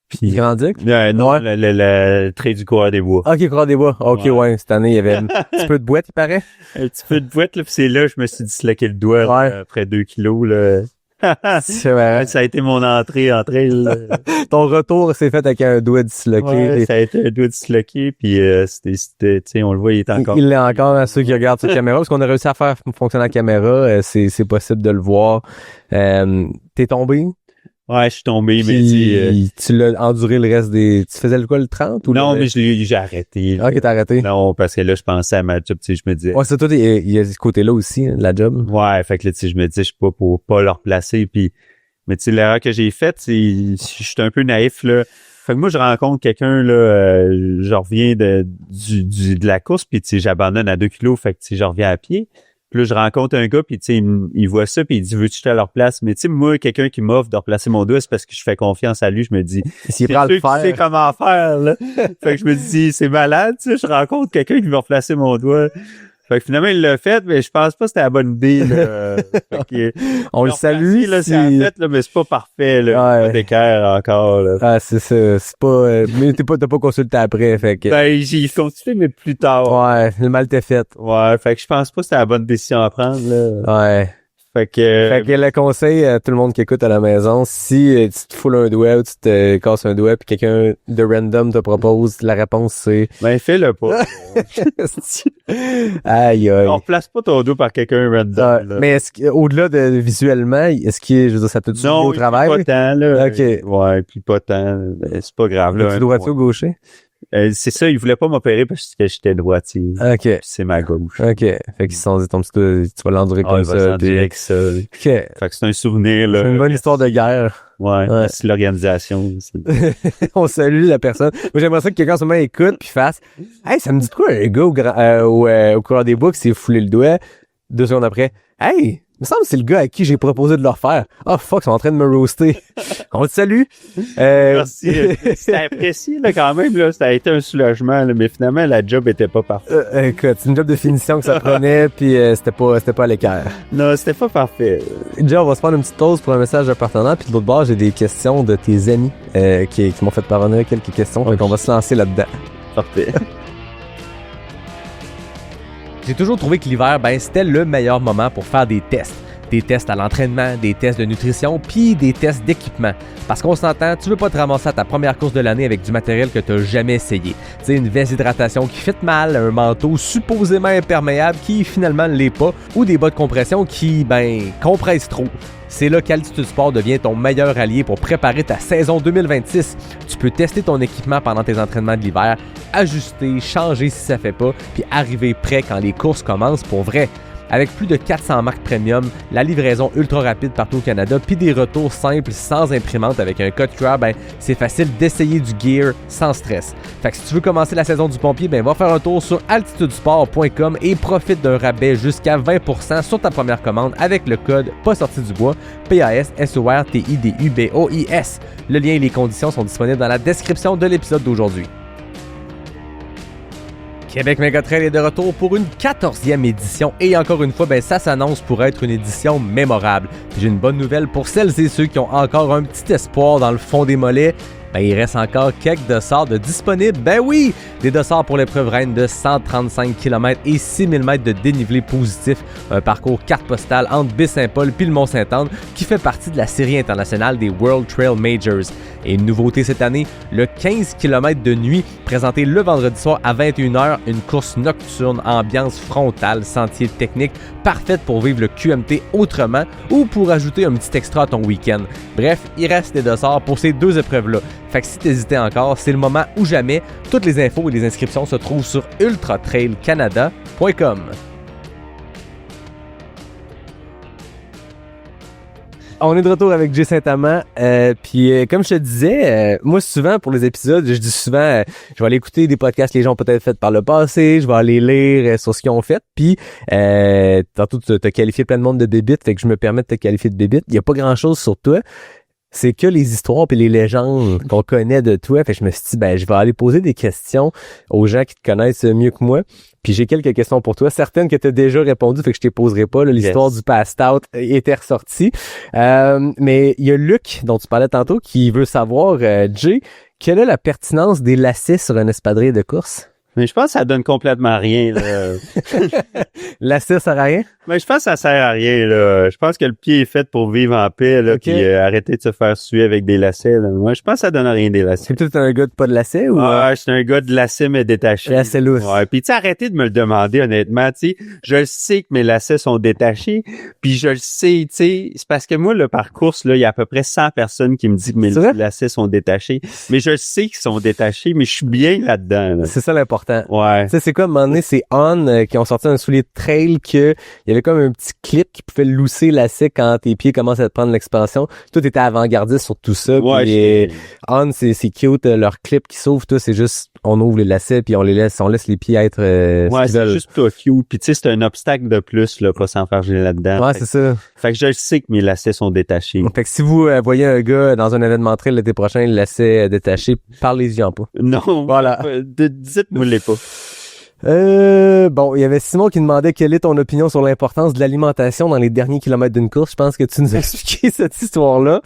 Puis, Grand Duc? non, le Trail du Coureur des Bois. OK, Coureur des Bois. OK, ouais. Cette année, il y avait un petit peu de boîte, il paraît. Un petit peu de boîte, là. Puis c'est là, je me suis disloqué le doigt, là, après 2 kilos, là. C'est vrai. Ça a été mon entrée en trail, là. Ton retour s'est fait avec un doigt disloqué. Ouais, ça a été un doigt disloqué, puis c'était, tu sais, on le voit, il est encore... Il l'est encore à ceux qui regardent sur la caméra, parce qu'on a réussi à faire fonctionner la caméra, c'est possible de le voir. T'es tombé? Ouais, je suis tombé, mais tu l'as enduré le reste des... Tu faisais le 30 ou non, mais j'ai arrêté. Là. OK, t'as arrêté. Non, parce que là, je pensais à ma job, tu sais, je me disais... Ouais, c'est toi, il y a ce côté-là aussi, hein, la job. Ouais, fait que là, tu sais, je me disais, je suis pas pour pas le replacer, puis... Mais tu sais, l'erreur que j'ai faite, c'est... Je suis un peu naïf, là. Fait que moi, je rencontre quelqu'un, là, je reviens de la course, puis tu sais, j'abandonne à 2 kilos, fait que tu sais, je reviens à pied. Puis là, je rencontre un gars, puis tu sais, il voit ça, puis il dit, veux-tu que je te le replace? Mais tu sais, moi, quelqu'un qui m'offre de replacer mon doigt, c'est parce que je fais confiance à lui. Je me dis, s'il prend le faire, tu sais comment faire, là. Fait que je me dis, c'est malade, tu sais, je rencontre quelqu'un qui veut replacer mon doigt. Fait que finalement, il l'a fait, mais je pense pas que c'était la bonne idée, là. On le salue, là, c'est en fait, là, mais c'est pas parfait, là. Pas d'équerre encore, là. Ah, c'est ça. C'est pas, mais t'as pas consulté après, fait que. Ben, j'ai continué, mais plus tard. Ouais, le mal t'est fait. Ouais, fait que je pense pas que c'était la bonne décision à prendre, là. Ouais. Fait que le conseil à tout le monde qui écoute à la maison, si tu te foules un doigt ou tu te casses un doigt puis quelqu'un de random te propose, la réponse c'est... Ben, fais-le pas. Aïe, aïe. On replace pas ton doigt par quelqu'un random, là. Mais au-delà de visuellement, est-ce que, je veux dire, ça t'a du au travail? Non, pas tant, là. OK. Ouais, puis pas tant. C'est pas grave, là. Tu droitier ou gaucher? C'est ça, ils voulaient pas m'opérer parce que j'étais droitier. OK. C'est ma gauche. OK. Fait qu'ils se sont dit, ton petit doigt, tu vas l'endurer comme ça. Avec ça. OK. Fait que c'est un souvenir, là. C'est une bonne histoire de guerre. Ouais. C'est l'organisation. On salue la personne. Moi, j'aimerais ça que quelqu'un en ce moment écoute puis fasse, hey, ça me dit de quoi un gars au Coureur des Bois qui s'est foulé le doigt 2 secondes après. Hey! Il me semble que c'est le gars à qui j'ai proposé de le refaire. Ah, fuck, ils sont en train de me roaster. On te salue. Merci. C'était apprécié, là, quand même, là. Ça a été un soulagement, là, mais finalement, la job était pas parfaite. Écoute, c'est une job de finition que ça prenait, puis c'était pas à l'équerre. Non, c'était pas parfait. Déjà, on va se prendre une petite pause pour un message de partenaire, puis de l'autre bord, j'ai des questions de tes amis qui m'ont fait parvenir quelques questions, donc on va se lancer là-dedans. Parfait. J'ai toujours trouvé que l'hiver, c'était le meilleur moment pour faire des tests. Des tests à l'entraînement, des tests de nutrition, puis des tests d'équipement. Parce qu'on s'entend, tu veux pas te ramasser à ta première course de l'année avec du matériel que tu n'as jamais essayé. Tu sais, une veste d'hydratation qui fit mal, un manteau supposément imperméable qui finalement ne l'est pas, ou des bas de compression qui, compressent trop. C'est là qu'Altitude Sport devient ton meilleur allié pour préparer ta saison 2026. Tu peux tester ton équipement pendant tes entraînements de l'hiver, ajuster, changer si ça fait pas, puis arriver prêt quand les courses commencent pour vrai. Avec plus de 400 marques premium, la livraison ultra rapide partout au Canada, puis des retours simples sans imprimante avec un code QR, c'est facile d'essayer du gear sans stress. Fait que si tu veux commencer la saison du pompier, va faire un tour sur altitudesport.com et profite d'un rabais jusqu'à 20% sur ta première commande avec le code pas sorti du bois, PASSORTIDUBOIS. Le lien et les conditions sont disponibles dans la description de l'épisode d'aujourd'hui. Québec Méga Trail est de retour pour une 14e édition et encore une fois, ça s'annonce pour être une édition mémorable. Puis j'ai une bonne nouvelle pour celles et ceux qui ont encore un petit espoir dans le fond des mollets. Il reste encore quelques dossards de disponibles. Oui! Des dossards pour l'épreuve reine de 135 km et 6000 mètres de dénivelé positif. Un parcours carte postale entre Baie-Saint-Paul puis le Mont-Sainte-Anne qui fait partie de la série internationale des World Trail Majors. Et une nouveauté cette année, le 15 km de nuit, présenté le vendredi soir à 21h, une course nocturne, ambiance frontale, sentier technique, parfaite pour vivre le QMT autrement ou pour ajouter un petit extra à ton week-end. Bref, il reste des dossards pour ces deux épreuves-là. Fait que si t'hésitais encore, c'est le moment ou jamais. Toutes les infos et les inscriptions se trouvent sur ultratrailcanada.com. On est de retour avec Jay Saint-Amand. Puis comme je te disais, moi souvent pour les épisodes, je dis souvent, je vais aller écouter des podcasts que les gens ont peut-être fait par le passé, je vais aller lire sur ce qu'ils ont fait. Puis tantôt tu t'as qualifié plein de monde de bébite, fait que je me permets de te qualifier de bébite. Il y a pas grand-chose sur toi. C'est que les histoires et les légendes qu'on connaît de toi. Fait que je me suis dit, je vais aller poser des questions aux gens qui te connaissent mieux que moi. Puis j'ai quelques questions pour toi. Certaines que tu as déjà répondu, fait que je les poserai pas. Là, l'histoire du passed out était ressortie. Mais il y a Luc, dont tu parlais tantôt, qui veut savoir, Jay, quelle est la pertinence des lacets sur un espadrille de course? Mais je pense que ça donne complètement rien, là. Lacet, ça sert à rien? Mais je pense que ça sert à rien, là. Je pense que le pied est fait pour vivre en paix, là, puis arrêter de se faire suer avec des lacets, là. Moi, je pense que ça donne rien des lacets. C'est peut-être un gars de pas de lacets ou? Ouais, je suis un gars de lacets, mais détaché. Lacets lousses. Ouais, puis tu sais, arrêtez de me le demander, honnêtement, tu sais. Je le sais que mes lacets sont détachés, puis je le sais, tu sais. C'est parce que moi, là, par course, là, il y a à peu près 100 personnes qui me disent que mes lacets sont détachés. Mais je le sais qu'ils sont détachés, mais je suis bien là-dedans, là. C'est ça l'important. Ouais. Tu sais, c'est quoi, à un moment donné, c'est On qui ont sorti un soulier de trail que il y avait comme un petit clip qui pouvait lousser le lacet quand tes pieds commencent à prendre l'expansion. Tout était avant-gardiste sur tout ça. Ouais, puis On, c'est cute, leur clip qui s'ouvre, tout, c'est juste, on ouvre les lacets puis on laisse les pieds être, ouais, c'est juste pas cute. Puis tu sais, c'est un obstacle de plus, là, pas s'enfarger là-dedans. Ouais, c'est ça. Fait que je sais que mes lacets sont détachés. Fait que si vous voyez un gars dans un événement trail l'été prochain, le lacet détaché, parlez-y en pas. Non. Voilà. Dites-moi-les pas. Bon, il y avait Simon qui demandait quelle est ton opinion sur l'importance de l'alimentation dans les derniers kilomètres d'une course. Je pense que tu nous as expliqué cette histoire-là.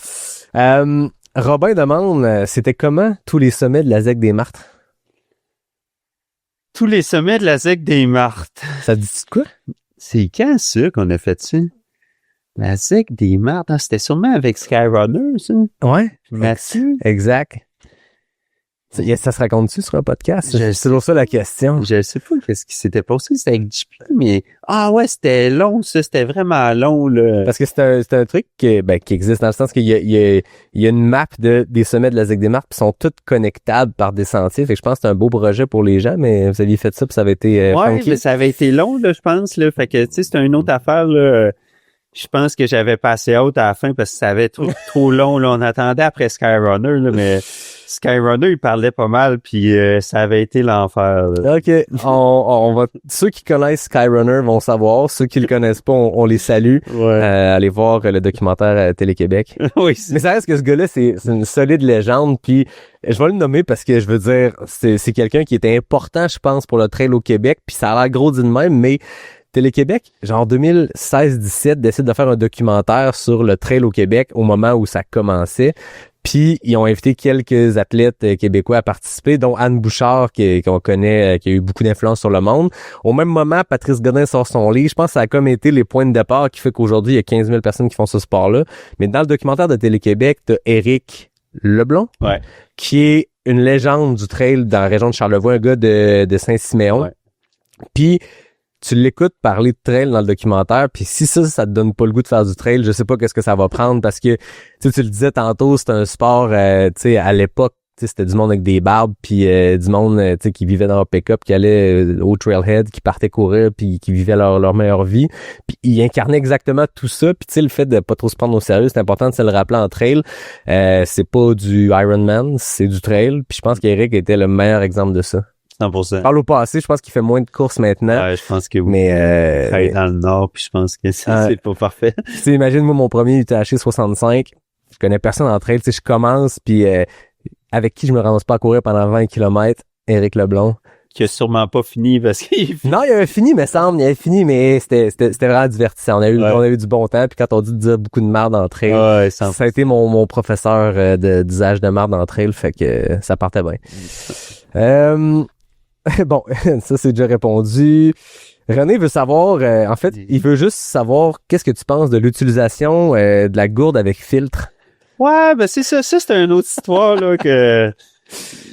Robin demande, c'était comment tous les sommets de la ZEC des Martres? Tous les sommets de la ZEC des Martres. Ça dit quoi? C'est quand ça qu'on a fait ça? La ZEC des Martres, hein, c'était sûrement avec Skyrunner, ça? Ouais. Mathieu? Exact. Ça se raconte-tu sur un podcast? C'est toujours ça la question. Je sais pas qu'est-ce qui s'était passé, c'était avec JP, mais ouais, c'était long, ça, c'était vraiment long, là. Parce que c'est un truc qui existe dans le sens qu'il y a une map des sommets de la ZEC des Martres qui sont toutes connectables par des sentiers. Fait que je pense que c'est un beau projet pour les gens, mais vous aviez fait ça puis ça avait été ouais, funky. Mais ça avait été long, là, je pense, là. Fait que, tu sais, c'était une autre affaire, là. Je pense que j'avais passé out à la fin parce que ça avait trop long, là. On attendait après Skyrunner, là, mais Skyrunner, il parlait pas mal, puis ça avait été l'enfer, là. OK. On va, ceux qui connaissent Skyrunner vont savoir. Ceux qui le connaissent pas, on les salue. Ouais. Allez voir le documentaire Télé-Québec. Oui. Mais ça reste que ce gars-là, c'est une solide légende, puis je vais le nommer parce que je veux dire, c'est quelqu'un qui était important, je pense, pour le trail au Québec, puis ça a l'air gros dit de même, mais Télé-Québec, genre 2016-17, décide de faire un documentaire sur le trail au Québec au moment où ça commençait. Puis, ils ont invité quelques athlètes québécois à participer, dont Anne Bouchard, qu'on connaît, qui a eu beaucoup d'influence sur le monde. Au même moment, Patrice Godin sort son livre. Je pense que ça a comme été les points de départ qui fait qu'aujourd'hui, il y a 15 000 personnes qui font ce sport-là. Mais dans le documentaire de Télé-Québec, t'as Éric Leblond, ouais, qui est une légende du trail dans la région de Charlevoix, un gars de Saint-Siméon. Ouais. Puis, tu l'écoutes parler de trail dans le documentaire, puis si ça te donne pas le goût de faire du trail, je sais pas qu'est-ce que ça va prendre, parce que tu le disais tantôt, c'est un sport, tu sais, à l'époque, c'était du monde avec des barbes, puis du monde qui vivait dans leur pick-up, qui allait au trailhead, qui partait courir, puis qui vivait leur meilleure vie. Puis il incarnait exactement tout ça. Puis tu sais, le fait de pas trop se prendre au sérieux, c'est important de se le rappeler en trail. C'est pas du Ironman, c'est du trail. Puis je pense qu'Éric était le meilleur exemple de ça. 100%. Par au passé, je pense qu'il fait moins de courses maintenant. Ouais, je pense que oui. Mais il est dans le nord, puis je pense que c'est pas parfait. Tu sais, imagine, moi, mon premier UTHC 65, je connais personne en trail. Tu sais, je commence, puis avec qui je me ramasse pas à courir pendant 20 km, Éric Leblond. qu'il a sûrement pas fini parce qu'il... Non, il avait fini, me semble. Il avait fini, mais c'était vraiment divertissant. On a eu du bon temps. Puis quand on dit de dire beaucoup de marde en trail, ça a été mon professeur d'usage de marde en trail. Fait que ça partait bien. Bon, ça c'est déjà répondu. René veut savoir, en fait, il veut juste savoir qu'est-ce que tu penses de l'utilisation de la gourde avec filtre. Ouais, ben c'est ça. Ça, c'est une autre histoire là que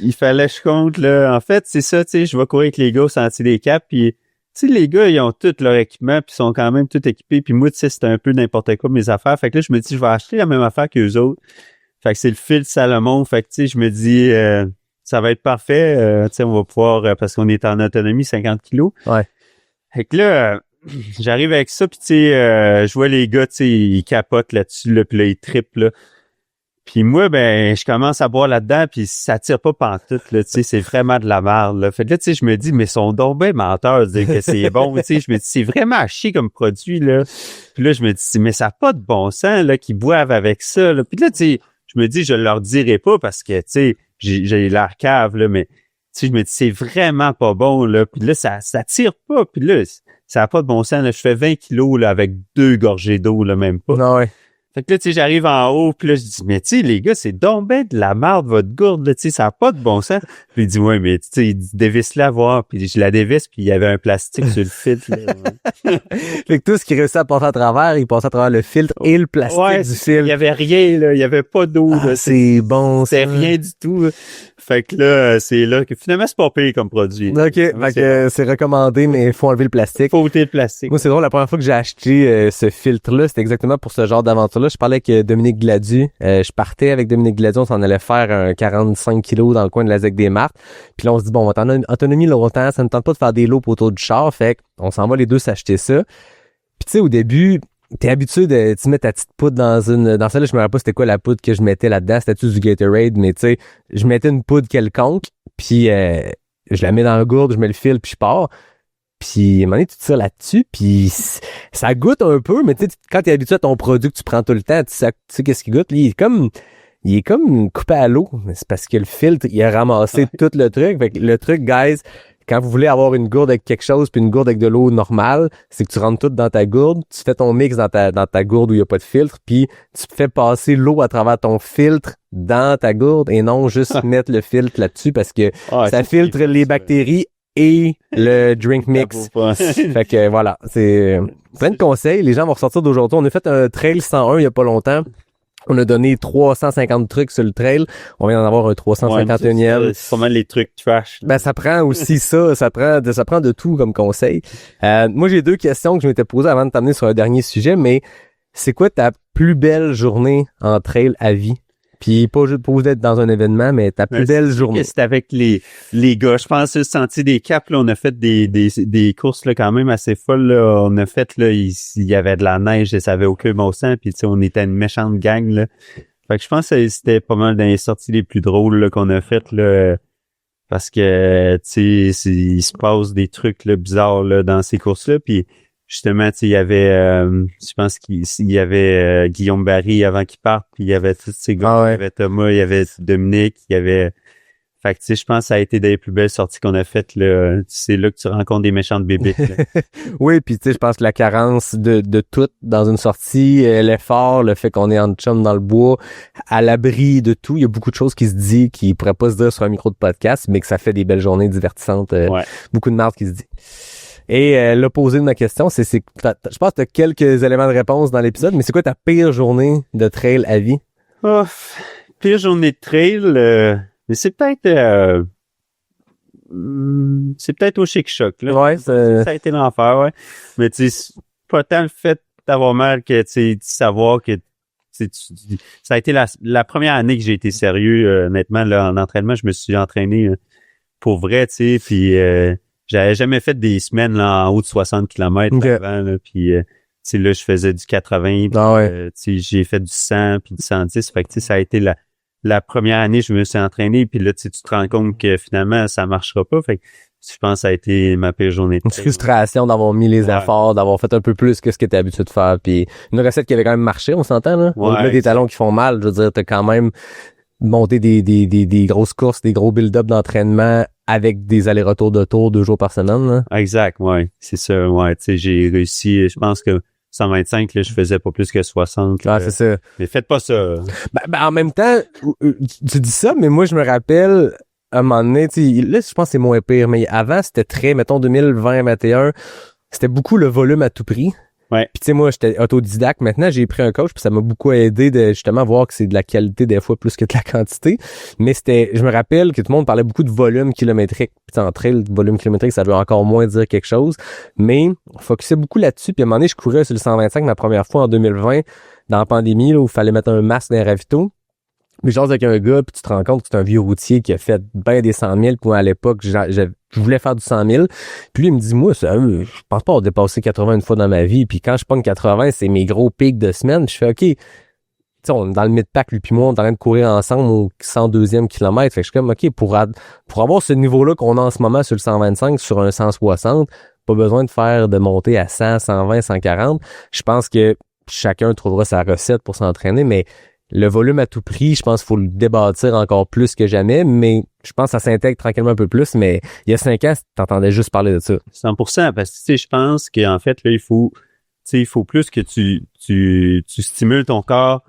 il fallait que je compte. Là. En fait, c'est ça, tu sais, je vais courir avec les gars au Sentier des Caps, puis tu sais, les gars, ils ont tout leur équipement, puis ils sont quand même tout équipés. Puis moi, tu sais, c'était un peu n'importe quoi mes affaires. Fait que là, je me dis, je vais acheter la même affaire qu'eux autres. Fait que c'est le filtre Salomon. Fait que tu sais, je me dis, ça va être parfait. Tu sais, on va pouvoir, parce qu'on est en autonomie 50 kilos. Ouais. Fait que là, j'arrive avec ça, puis tu sais, je vois les gars, tu sais, ils capotent là-dessus, là, puis là, ils trippent, là. Puis moi, ben, je commence à boire là-dedans, puis ça tire pas pantoute, là, tu sais, c'est vraiment de la merde, là. Fait que là, tu sais, je me dis, mais ils sont donc ben menteurs de dire que c'est bon, tu sais. Je me dis, c'est vraiment à chier comme produit, là. Puis là, je me dis, mais ça n'a pas de bon sens, là, qu'ils boivent avec ça, là. Puis là, tu sais, je me dis, je leur dirai pas parce que, tu sais, j'ai l'air cave, là, mais... Tu sais, je me dis, c'est vraiment pas bon, là. Puis là, ça tire pas. Puis là, ça n'a pas de bon sens, là. Je fais 20 kilos, là, avec 2 gorgées d'eau, là, même pas. Non, ouais. Fait que là, tu sais, j'arrive en haut, puis là, je dis, mais tu sais, les gars, c'est donc ben de la merde, votre gourde, là, tu sais, ça n'a pas de bon sens. Puis il dit, ouais, mais tu sais, il dit, dévisse-la, voir. Puis je la dévisse, puis il y avait un plastique sur le filtre, là. Fait que tout ce qui réussit à passer à travers, il passe à travers le filtre et le plastique du filtre. Il y avait rien, là. Il y avait pas d'eau, là. C'est bon, c'est rien du tout, là. Fait que là, c'est là que finalement, c'est pas payé comme produit. OK, fait que c'est recommandé, mais il faut enlever le plastique. Faut ôter le plastique. Moi, c'est drôle, la première fois que j'ai acheté ce filtre-là, c'était exactement pour ce genre d'aventure-là. Je parlais avec Dominique Gladu. Je partais avec Dominique Gladu, on s'en allait faire un 45 kilos dans le coin de la ZEC des Martres. Puis là, on se dit, bon, on va t'en autonomie longtemps, ça ne tente pas de faire des loops autour du char. Fait qu'on s'en va les deux s'acheter ça. Puis tu sais, au début... T'es habitué de tu mets ta petite poudre dans celle-là, je me rappelle pas c'était quoi la poudre que je mettais là-dedans, c'était du Gatorade, mais tu sais, je mettais une poudre quelconque, puis je la mets dans la gourde, je mets le fil, puis je pars. Puis à un moment donné, tu tires là-dessus, puis ça goûte un peu, mais tu sais, quand t'es habitué à ton produit que tu prends tout le temps, tu sais qu'est-ce qu'il goûte, il est comme coupé à l'eau, c'est parce que le filtre, il a ramassé tout le truc. Fait que le truc, guys, quand vous voulez avoir une gourde avec quelque chose puis une gourde avec de l'eau normale, c'est que tu rentres tout dans ta gourde, tu fais ton mix dans ta gourde où il n'y a pas de filtre, puis tu fais passer l'eau à travers ton filtre dans ta gourde et non juste mettre le filtre là-dessus parce que ça filtre les bactéries et le drink mix. Fait que voilà, c'est plein de conseils. Les gens vont ressortir d'aujourd'hui. On a fait un trail 101 il y a pas longtemps. On a donné 350 trucs sur le trail. On vient d'en avoir un 351e. C'est sûrement les trucs trash. Ben, ça prend aussi ça prend de tout comme conseil. Moi, j'ai 2 questions que je m'étais posées avant de t'amener sur un dernier sujet, mais c'est quoi ta plus belle journée en trail à vie? Puis pas juste pour d'être dans un événement, mais ta plus belle journée. C'est avec les gars. Je pense le Sentier des Caps, là, on a fait des courses là quand même assez folles. Là. On a fait là, il y avait de la neige et ça avait aucun bon sens. Puis tu sais, on était une méchante gang là. Fait que je pense que c'était pas mal dans les sorties les plus drôles là, qu'on a faites là. Parce que tu sais, il se passe des trucs là, bizarres là, dans ces courses-là. Puis justement, tu sais, il y avait, je pense qu'il y avait Guillaume Barry avant qu'il parte, puis il y avait tous ces gars, il y avait Thomas, il y avait Dominique, il y avait... Fait que, tu sais, je pense que ça a été des plus belles sorties qu'on a faites, là. C'est là que tu rencontres des méchantes bébites, là. Oui, puis tu sais, je pense que la carence de tout dans une sortie, l'effort, le fait qu'on est en chum dans le bois, à l'abri de tout, il y a beaucoup de choses qui se disent, qui pourraient pas se dire sur un micro de podcast, mais que ça fait des belles journées divertissantes. Beaucoup de merde qui se dit. Et l'opposé de ma question, je pense que tu as quelques éléments de réponse dans l'épisode, mais c'est quoi ta pire journée de trail à vie? Oh, pire journée de trail, mais c'est peut-être au Chic Choc, là. Ouais, ça a été l'enfer, ouais. Mais tu sais, pas tant le fait d'avoir mal que tu sais, de savoir que ça a été la première année que j'ai été sérieux, honnêtement, là, en entraînement, je me suis entraîné pour vrai, tu sais, puis j'avais jamais fait des semaines là, en haut de 60 km avant, là, puis tu sais, là, je faisais du 80, puis tu sais, j'ai fait du 100 puis du 110, fait que tu sais, ça a été la première année, je me suis entraîné, puis là, tu te rends compte que finalement, ça marchera pas, fait que je pense que ça a été ma pire journée. Une frustration d'avoir mis les efforts, d'avoir fait un peu plus que ce que tu es habitué de faire, puis une recette qui avait quand même marché, on s'entend, là? Au-delà des talons qui font mal, je veux dire, t'as quand même monté des grosses courses, des gros build-up d'entraînement avec des allers-retours de tour 2 jours par semaine, là. Exact, ouais. C'est ça, ouais. Tu sais, j'ai réussi, je pense que 125, là, je faisais pas plus que 60. Ah, c'est ça. Mais faites pas ça. Ben, en même temps, tu dis ça, mais moi, je me rappelle, à un moment donné, tu sais, là, je pense que c'est moins pire, mais avant, c'était très, mettons, 2020-2021, c'était beaucoup le volume à tout prix. Ouais. Puis tu sais, moi, j'étais autodidacte. Maintenant, j'ai pris un coach, puis ça m'a beaucoup aidé de justement voir que c'est de la qualité des fois plus que de la quantité. Mais je me rappelle que tout le monde parlait beaucoup de volume kilométrique. Puis en trail, le volume kilométrique, ça doit encore moins dire quelque chose. Mais on focusait beaucoup là-dessus. Puis à un moment donné, je courais sur le 125 ma première fois en 2020, dans la pandémie, là, où il fallait mettre un masque dans les ravitaux. Mais genre avec un gars, puis tu te rends compte que c'est un vieux routier qui a fait bien des 100 000, puis à l'époque, je voulais faire du 100 000. Puis lui, il me dit, moi, je pense pas avoir dépassé 80 une fois dans ma vie. Puis quand je pogne 80, c'est mes gros pics de semaine. Je fais, OK, tu sais, on est dans le mid-pack, lui puis moi, on est en train de courir ensemble au 102e kilomètre. Fait que je suis comme, OK, pour avoir ce niveau-là qu'on a en ce moment sur le 125, sur un 160, pas besoin de monter à 100, 120, 140. Je pense que chacun trouvera sa recette pour s'entraîner, mais le volume à tout prix, je pense qu'il faut le débâtir encore plus que jamais, mais je pense que ça s'intègre tranquillement un peu plus, mais il y a 5 ans, t'entendais juste parler de ça. 100%, parce que, tu sais, je pense qu'en fait, là, il faut plus que tu stimules ton corps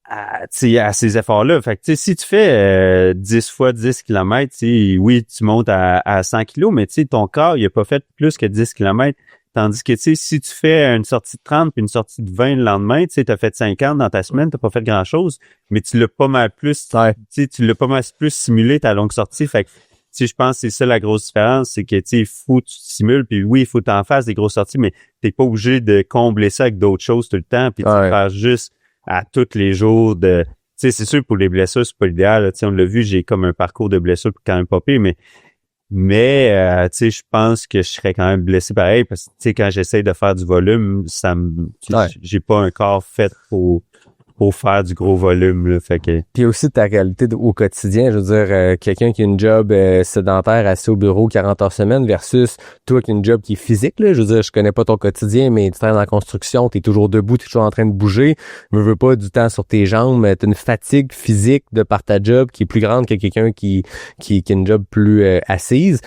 à ces efforts-là. Fait que, tu sais, si tu fais 10 fois 10 km, tu sais, oui, tu montes à 100 kilos, mais tu sais, ton corps, il a pas fait plus que 10 km. Tandis que, tu sais, si tu fais une sortie de 30 puis une sortie de 20 le lendemain, tu sais, t'as fait 50 dans ta semaine, t'as pas fait grand-chose, mais tu l'as pas mal plus, tu sais, tu l'as pas mal plus simulé ta longue sortie. Fait que, tu sais, je pense que c'est ça la grosse différence, c'est que, tu sais, il faut que tu simules, puis oui, il faut que t'en fasses des grosses sorties, mais t'es pas obligé de combler ça avec d'autres choses tout le temps, puis de faire juste à tous les jours de... Tu sais, c'est sûr, pour les blessures, c'est pas l'idéal. Tu sais, on l'a vu, j'ai comme un parcours de blessures quand même pas pire, mais tu sais, je pense que je serais quand même blessé pareil parce que tu sais, quand j'essaie de faire du volume, j'ai pas un corps fait pour faire du gros volume, là. Fait que... Puis aussi ta réalité au quotidien, je veux dire, quelqu'un qui a une job sédentaire assis au bureau 40 heures semaine versus toi qui a une job qui est physique, là. Je veux dire, je connais pas ton quotidien, mais tu travailles dans la construction, t'es toujours debout, t'es toujours en train de bouger, ne veux pas du temps sur tes jambes, t'as une fatigue physique de par ta job qui est plus grande que quelqu'un qui a une job plus assise.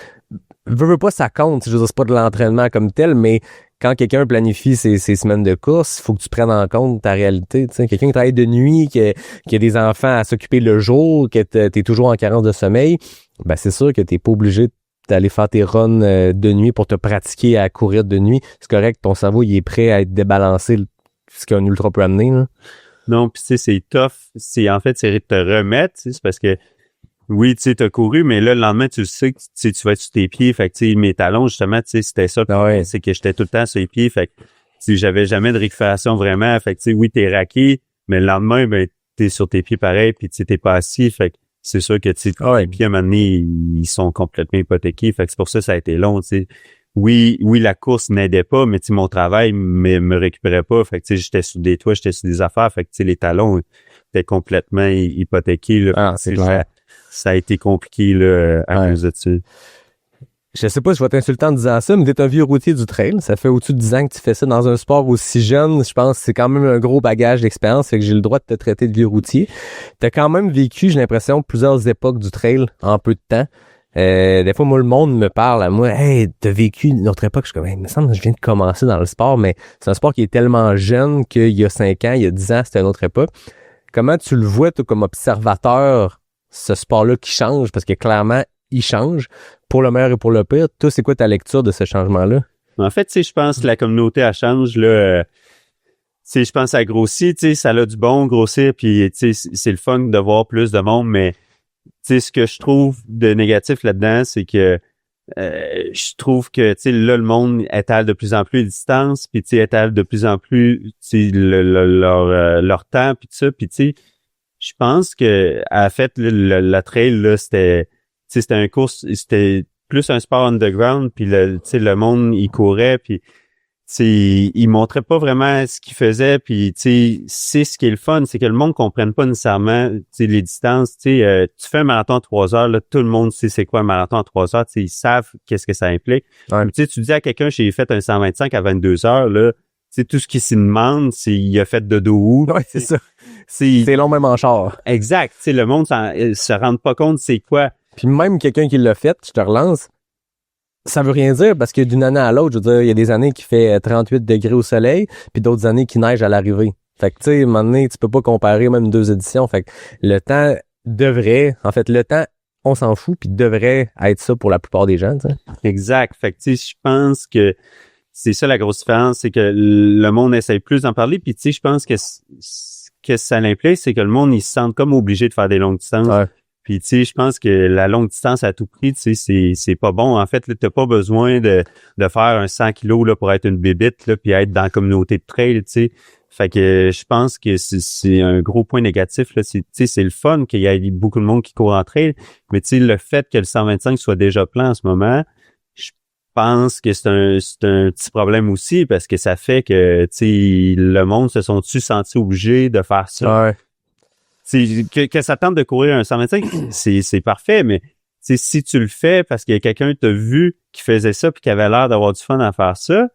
Veux pas, ça compte. Je veux dire, c'est pas de l'entraînement comme tel, mais quand quelqu'un planifie ses semaines de course, il faut que tu prennes en compte ta réalité. T'sais. Quelqu'un qui travaille de nuit, qui a des enfants à s'occuper le jour, que t'es toujours en carence de sommeil, ben c'est sûr que t'es pas obligé d'aller faire tes runs de nuit pour te pratiquer à courir de nuit. C'est correct, ton cerveau il est prêt à être débalancé, ce qu'un ultra peut amener. Là. Non, puis tu sais, c'est tough. C'est de te remettre, c'est parce que oui, tu sais, t'as couru, mais là, le lendemain, tu sais que tu vas être sur tes pieds. Fait que, tu sais, mes talons, justement, tu sais, c'était ça. C'est que j'étais tout le temps sur les pieds. Fait que, tu sais, j'avais jamais de récupération vraiment. Fait que, tu sais, oui, t'es raqué, mais le lendemain, ben, t'es sur tes pieds pareil, puis tu sais, t'es pas assis. Fait que, c'est sûr que, tu sais, tes pieds, à un moment donné, ils sont complètement hypothéqués. Fait que c'est pour ça que ça a été long, tu sais. Oui, la course n'aidait pas, mais, tu sais, mon travail me récupérait pas. Fait que, tu sais, j'étais sur des toits, j'étais sur des affaires. Fait que, tu sais, les talons étaient complètement hypothéqués, là. Ah, c'est clair. Ça a été compliqué là, à cause de ça. Je sais pas si je vais t'insulter en disant ça, mais t'es un vieux routier du trail. Ça fait au-dessus de 10 ans que tu fais ça dans un sport aussi jeune. Je pense que c'est quand même un gros bagage d'expérience, fait que j'ai le droit de te traiter de vieux routier. T'as quand même vécu, j'ai l'impression, plusieurs époques du trail en peu de temps. Des fois, moi, le monde me parle à moi, « Hey, t'as vécu une autre époque. » Je suis comme, « Il me semble que je viens de commencer dans le sport, mais c'est un sport qui est tellement jeune qu'il y a 5 ans, il y a 10 ans, c'était une autre époque. » Comment tu le vois, toi, comme observateur, ce sport-là qui change, parce que clairement, il change, pour le meilleur et pour le pire. Toi, c'est quoi ta lecture de ce changement-là? En fait, tu sais, je pense que la communauté, elle change, là. Tu sais, je pense que ça grossit, tu sais, ça a du bon grossir, puis tu sais, c'est le fun de voir plus de monde, mais tu sais, ce que je trouve de négatif là-dedans, c'est que je trouve que, tu sais, là, le monde étale de plus en plus les distances, puis tu sais, étale de plus en plus, tu sais, leur temps, puis tout ça, puis tu sais, je pense que, en fait, la trail, là, c'était un course, c'était plus un sport underground, puis tu sais, le monde, il courait, puis tu sais, il montrait pas vraiment ce qu'il faisait, puis tu sais, c'est ce qui est le fun, c'est que le monde comprenne pas nécessairement, tu sais, les distances, tu sais, tu fais un marathon en 3 heures, là, tout le monde sait c'est quoi un marathon en 3 heures, tu sais, ils savent qu'est-ce que ça implique. Ouais. Tu sais, tu dis à quelqu'un, j'ai fait un 125 à 22 heures, là, tu sais, tout ce qu'il s'y demande, c'est il a fait de dos où. Ouais, c'est ça. C'est long même en char. Exact. Tu sais, le monde se rend pas compte c'est quoi. Puis même quelqu'un qui l'a fait, je te relance, ça veut rien dire parce que d'une année à l'autre, je veux dire, il y a des années qui fait 38 degrés au soleil, puis d'autres années qui neige à l'arrivée. Fait que, tu sais, à un moment donné, tu peux pas comparer même 2 éditions. Fait que le temps le temps, on s'en fout, puis devrait être ça pour la plupart des gens, tu sais. Exact. Fait que, tu sais, je pense que c'est ça la grosse différence, c'est que le monde essaie plus d'en parler, puis tu sais, je pense que ça l'implique, c'est que le monde, il se sent comme obligé de faire des longues distances. Ouais. Puis, tu sais, je pense que la longue distance à tout prix, tu sais, c'est pas bon. En fait, là, t'as pas besoin de faire un 100 kilos, là, pour être une bébite, là, puis être dans la communauté de trail, tu sais. Fait que je pense que c'est un gros point négatif, là. Tu sais, c'est le fun qu'il y ait beaucoup de monde qui court en trail, mais tu sais, le fait que le 125 soit déjà plein en ce moment, je pense que c'est un petit problème aussi, parce que ça fait que, tu sais, le monde se sont-tu sentis obligés de faire ça. Ouais. Que ça tente de courir un 125, c'est parfait, mais si tu le fais parce que quelqu'un t'a vu qui faisait ça puis qui avait l'air d'avoir du fun à faire ça,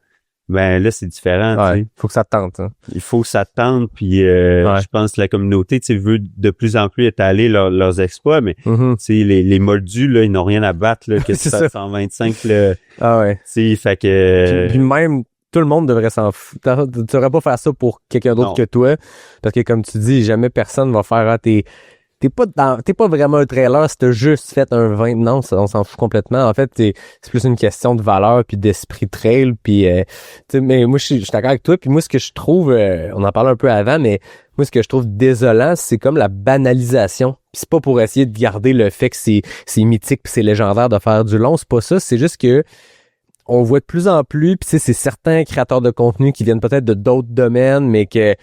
ben là, c'est différent. Ouais, faut que ça te tente. Hein. Il faut que ça te tente, puis je pense que la communauté veut de plus en plus étaler leurs exploits, mais les moldus, là, ils n'ont rien à battre, là, que tu fasses 125. Là, ah ouais. Fait que... Puis même, tout le monde devrait s'en foutre. Tu devrais pas faire ça pour quelqu'un d'autre que toi, parce que comme tu dis, jamais personne va faire t'es pas vraiment un trailer si t'as juste fait un 20. Non, on s'en fout complètement. En fait, c'est plus une question de valeur puis d'esprit trail. Puis, mais moi, je suis d'accord avec toi. Puis moi, ce que je trouve, on en parlait un peu avant, mais moi, ce que je trouve désolant, c'est comme la banalisation. Puis c'est pas pour essayer de garder le fait que c'est mythique puis c'est légendaire de faire du long. C'est pas ça. C'est juste que on voit de plus en plus. Puis c'est certains créateurs de contenu qui viennent peut-être de d'autres domaines, mais que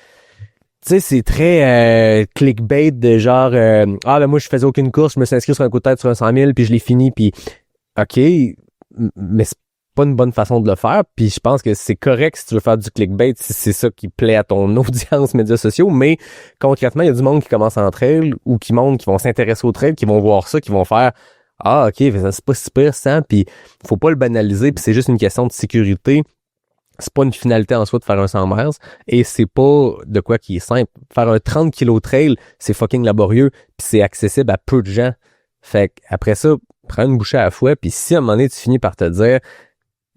tu sais, c'est très clickbait de genre ben moi je faisais aucune course, je me suis inscrit sur un coup de tête sur un 100 000 puis je l'ai fini puis OK, mais c'est pas une bonne façon de le faire, puis je pense que c'est correct si tu veux faire du clickbait, si c'est ça qui plaît à ton audience médias sociaux, mais concrètement, il y a du monde qui commence en trail ou qui vont s'intéresser au trail, qui vont voir ça, qui vont faire OK, c'est pas si pire ça, puis faut pas le banaliser, puis c'est juste une question de sécurité. C'est pas une finalité en soi de faire un 100 miles et c'est pas de quoi qui est simple. Faire un 30 kg trail, c'est fucking laborieux puis c'est accessible à peu de gens. Fait qu'après ça, prends une bouchée à la fois puis si à un moment donné tu finis par te dire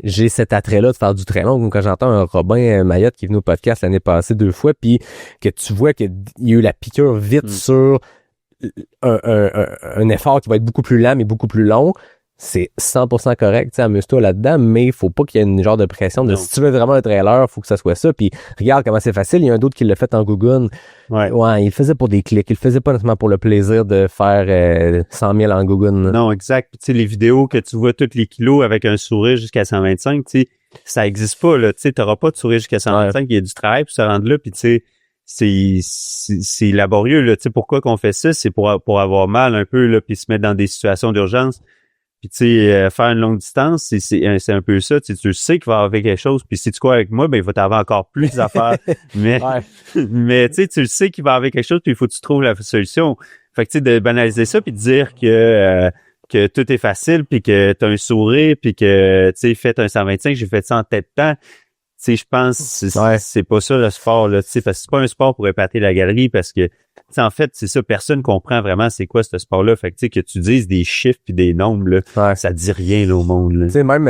j'ai cet attrait-là de faire du très long, comme quand j'entends un Robin Mayotte qui est venu au podcast l'année passée 2 fois puis que tu vois qu'il y a eu la piqûre vite sur un effort qui va être beaucoup plus lent mais beaucoup plus long. C'est 100% correct, tu sais, amuse-toi là-dedans, mais il faut pas qu'il y ait une genre de pression de si tu veux vraiment un trailer, faut que ça soit ça, puis regarde comment c'est facile, il y a un d'autre qui l'a fait en Gougoune. Ouais, il le faisait pour des clics, il le faisait pas nécessairement pour le plaisir de faire 100 000 en Gougoune. Non, exact, tu sais, les vidéos que tu vois tous les kilos avec un sourire jusqu'à 125, tu sais, ça existe pas, là, tu sais, t'auras pas de sourire jusqu'à 125, il y a du travail pour se rendre là, puis tu sais, c'est laborieux, là, tu sais, pourquoi qu'on fait ça, c'est pour avoir mal un peu, là, puis se mettre dans des situations d'urgence. Puis tu sais, faire une longue distance, c'est un peu ça. Tu sais qu'il va y avoir quelque chose. Puis si tu cours avec moi, ben il va t'avoir encore plus à faire. mais tu sais qu'il va y avoir quelque chose. Puis il faut que tu trouves la solution. Fait que tu sais, de banaliser ça, puis de dire que tout est facile, puis que t'as un sourire, puis que tu sais, faites un 125, j'ai fait ça en tête de temps. Tu sais, je pense c'est pas ça le sport là. Tu sais, parce que c'est pas un sport pour épater la galerie, parce que en fait, c'est ça, personne comprend vraiment c'est quoi ce sport-là. Fait que tu sais, que tu dises des chiffres puis des nombres, là, ça dit rien là, au monde. Là. Tu sais, même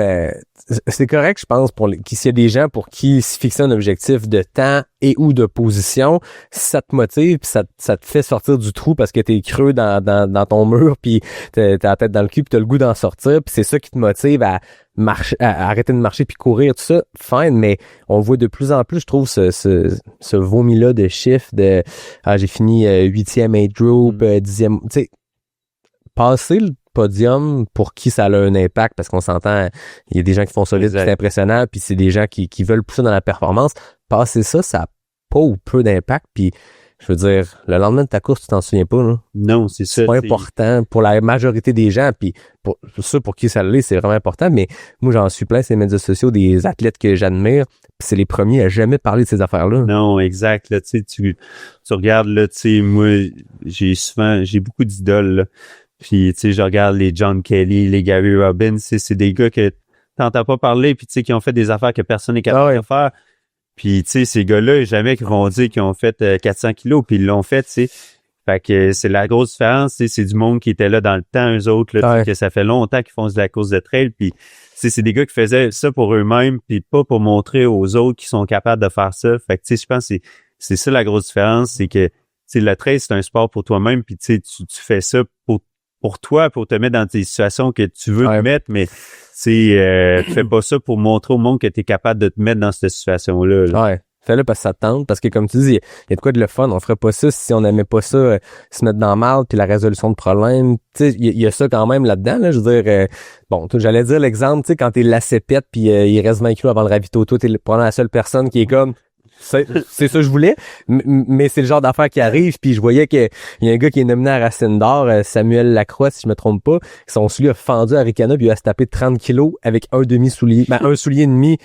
c'est correct, je pense, s'il y a des gens pour qui se fixer un objectif de temps et ou de position, si ça te motive puis ça te fait sortir du trou parce que t'es creux dans ton mur puis t'as la tête dans le cul puis t'as le goût d'en sortir puis c'est ça qui te motive à marcher, à arrêter de marcher puis courir, tout ça, fine, mais on voit de plus en plus, je trouve, ce vomi-là de chiffres de j'ai fini 8e age group, 10e, tu sais, passer le podium pour qui ça a un impact, parce qu'on s'entend, il y a des gens qui font ça vite, c'est impressionnant, puis c'est des gens qui veulent pousser dans la performance. Passer ça a pas ou peu d'impact, puis je veux dire, le lendemain de ta course, tu t'en souviens pas, là. Non, c'est ça. C'est pas important pour la majorité des gens, puis pour ceux pour qui ça l'est, c'est vraiment important, mais moi, j'en suis plein sur les médias sociaux des athlètes que j'admire, puis c'est les premiers à jamais parler de ces affaires-là. Non, exact, là, tu sais, tu regardes, là, tu sais, moi, j'ai beaucoup d'idoles, là. Puis, tu sais, je regarde les John Kelly, les Gary Robbins, c'est des gars que t'entends pas parler, puis tu sais, qui ont fait des affaires que personne n'est capable de faire. Puis, tu sais, ces gars-là, jamais qu'ils vont dire qu'ils ont fait 400 kilos, puis ils l'ont fait, tu sais. Fait que c'est la grosse différence, c'est du monde qui était là dans le temps, eux autres, là, que ça fait longtemps qu'ils font de la course de trail, puis c'est des gars qui faisaient ça pour eux-mêmes, puis pas pour montrer aux autres qu'ils sont capables de faire ça. Fait que je pense que c'est ça la grosse différence, c'est que le trail, c'est un sport pour toi-même, puis tu fais ça pour toi, pour te mettre dans des situations que tu veux te mettre, mais tu fais pas ça pour montrer au monde que tu es capable de te mettre dans cette situation-là. Là. Ouais. Fais-le parce que ça te tente, parce que comme tu dis, il y a de quoi de le fun. On ferait pas ça si on n'aimait pas ça, se mettre dans le mal, puis la résolution de problèmes. Tu sais, il y a ça quand même là-dedans, là. Je veux dire, j'allais dire l'exemple, tu sais, quand t'es lacépète puis il reste 20 kilos avant le ravito, toi, t'es probablement la seule personne qui est comme, c'est ça que je voulais, mais c'est le genre d'affaire qui arrive, puis je voyais qu'il y a un gars qui est nominé à Racine d'Or, Samuel Lacroix, si je me trompe pas, son soulier a fendu à Ricana, puis il a se taper 30 kilos avec un demi-soulier, un soulier et demi.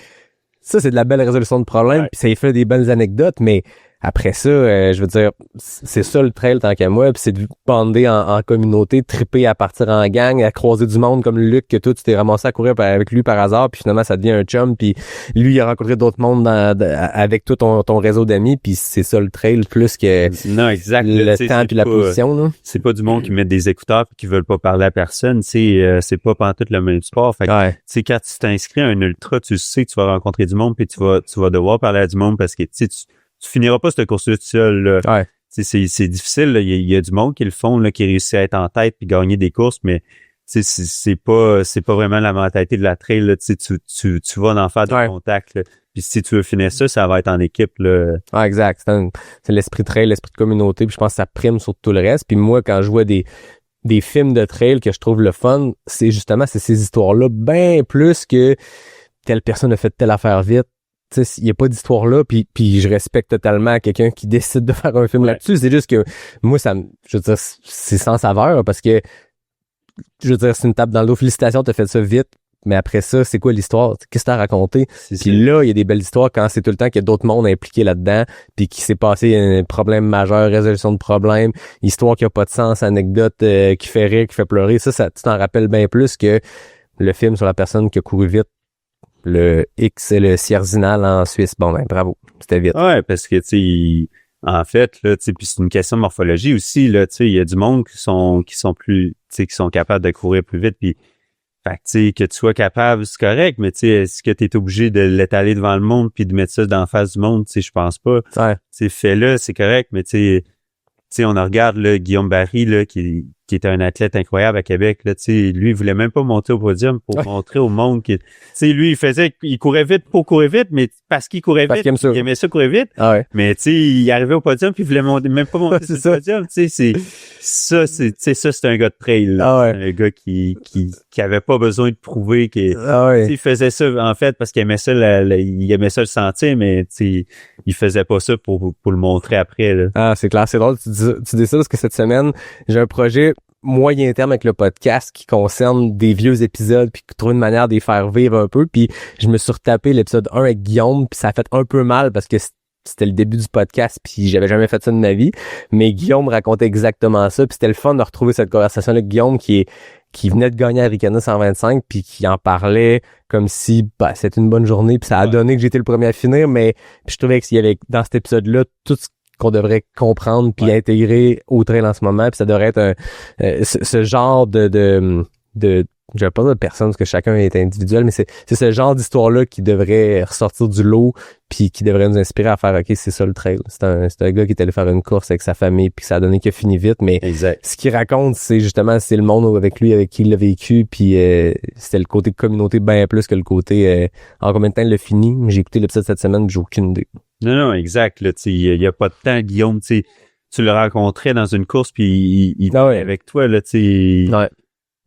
Ça, c'est de la belle résolution de problème, puis ça y fait des belles anecdotes, mais après ça, je veux dire, c'est ça le trail tant qu'à moi, puis c'est de bander en communauté, triper à partir en gang, à croiser du monde comme Luc, que toi, tu t'es ramassé à courir avec lui par hasard, puis finalement, ça devient un chum, puis lui, il a rencontré d'autres mondes avec toi, ton réseau d'amis, puis c'est ça le trail, plus que non, exact, le temps puis la position. Là. C'est pas du monde qui met des écouteurs puis qui veulent pas parler à personne, c'est pas pantoute le même sport. Fait que, quand tu t'inscris à un ultra, tu sais que tu vas rencontrer du monde, puis tu vas devoir parler à du monde parce que tu finiras pas cette course-là tout seul. Là. Ouais. C'est difficile. Là. Il y a du monde qui le font, là, qui réussit à être en tête puis gagner des courses, mais c'est pas vraiment la mentalité de la trail. Là. Tu vas en faire des contacts. Là. Puis si tu veux finir ça va être en équipe. Là. Ah, exact. C'est l'esprit trail, l'esprit de communauté. Puis je pense que ça prime sur tout le reste. Puis moi, quand je vois des films de trail que je trouve le fun, c'est ces histoires-là, bien plus que telle personne a fait telle affaire vite. Tu sais, il n'y a pas d'histoire là, puis je respecte totalement quelqu'un qui décide de faire un film là-dessus. C'est juste que moi, je veux dire, c'est sans saveur parce que, je veux dire, c'est une tape dans le dos. Félicitations, t'as fait ça vite. Mais après ça, c'est quoi l'histoire? Qu'est-ce que t'as raconté? Puis là, il y a des belles histoires quand c'est tout le temps qu'il y a d'autres mondes impliqués là-dedans, puis qu'il s'est passé un problème majeur, résolution de problème, histoire qui a pas de sens, anecdote qui fait rire, qui fait pleurer. Ça, tu t'en rappelles bien plus que le film sur la personne qui a couru vite. Le X et le Sierzinal en Suisse. Bon, bravo. C'était vite. Ouais, parce que, en fait, là, puis c'est une question de morphologie aussi, là, il y a du monde qui sont plus, qui sont capables de courir plus vite, puis, fait que tu sois capable, c'est correct, mais est-ce que tu es obligé de l'étaler devant le monde puis de mettre ça dans la face du monde, je pense pas. Ouais. Fais-le, c'est correct, mais on regarde, là, Guillaume Barry, là, qui était un athlète incroyable à Québec, là, lui, il voulait même pas monter au podium pour montrer au monde que, lui, il courait vite pour courir vite, mais parce qu'il courait vite, il aimait ça courir vite. Ah ouais. Mais, il arrivait au podium puis il voulait même pas monter sur le podium, c'est un gars de trail, là. Ah ouais. Un gars qui avait pas besoin de prouver qu'il, il faisait ça, en fait, parce qu'il aimait ça, il aimait ça le sentir, mais, il faisait pas ça pour le montrer après, là. Ah, c'est clair, c'est drôle, tu dis ça parce que cette semaine, j'ai un projet moyen terme avec le podcast qui concerne des vieux épisodes puis trouver une manière de les faire vivre un peu, puis je me suis retapé l'épisode 1 avec Guillaume, puis ça a fait un peu mal parce que c'était le début du podcast puis j'avais jamais fait ça de ma vie, mais Guillaume racontait exactement ça, puis c'était le fun de retrouver cette conversation là avec Guillaume qui venait de gagner à Ricana 125 puis qui en parlait comme si c'était une bonne journée puis ça a donné que j'étais le premier à finir, mais puis je trouvais qu'il y avait dans cet épisode-là tout ce qu'on devrait comprendre puis intégrer au trail en ce moment, puis ça devrait être ce genre de je vais pas dire de personne parce que chacun est individuel, mais c'est ce genre d'histoire-là qui devrait ressortir du lot puis qui devrait nous inspirer à faire OK, c'est ça le trail. C'est un gars qui est allé faire une course avec sa famille puis ça a donné qu'il a fini vite, mais ce qu'il raconte, c'est justement c'est le monde avec lui, avec qui il l'a vécu, puis c'était le côté communauté bien plus que le côté en combien de temps il l'a fini. J'ai écouté l'épisode cette semaine, j'ai aucune idée. Non, exact. Là, il y a pas de temps, Guillaume, tu le rencontrais dans une course puis il était avec toi, là,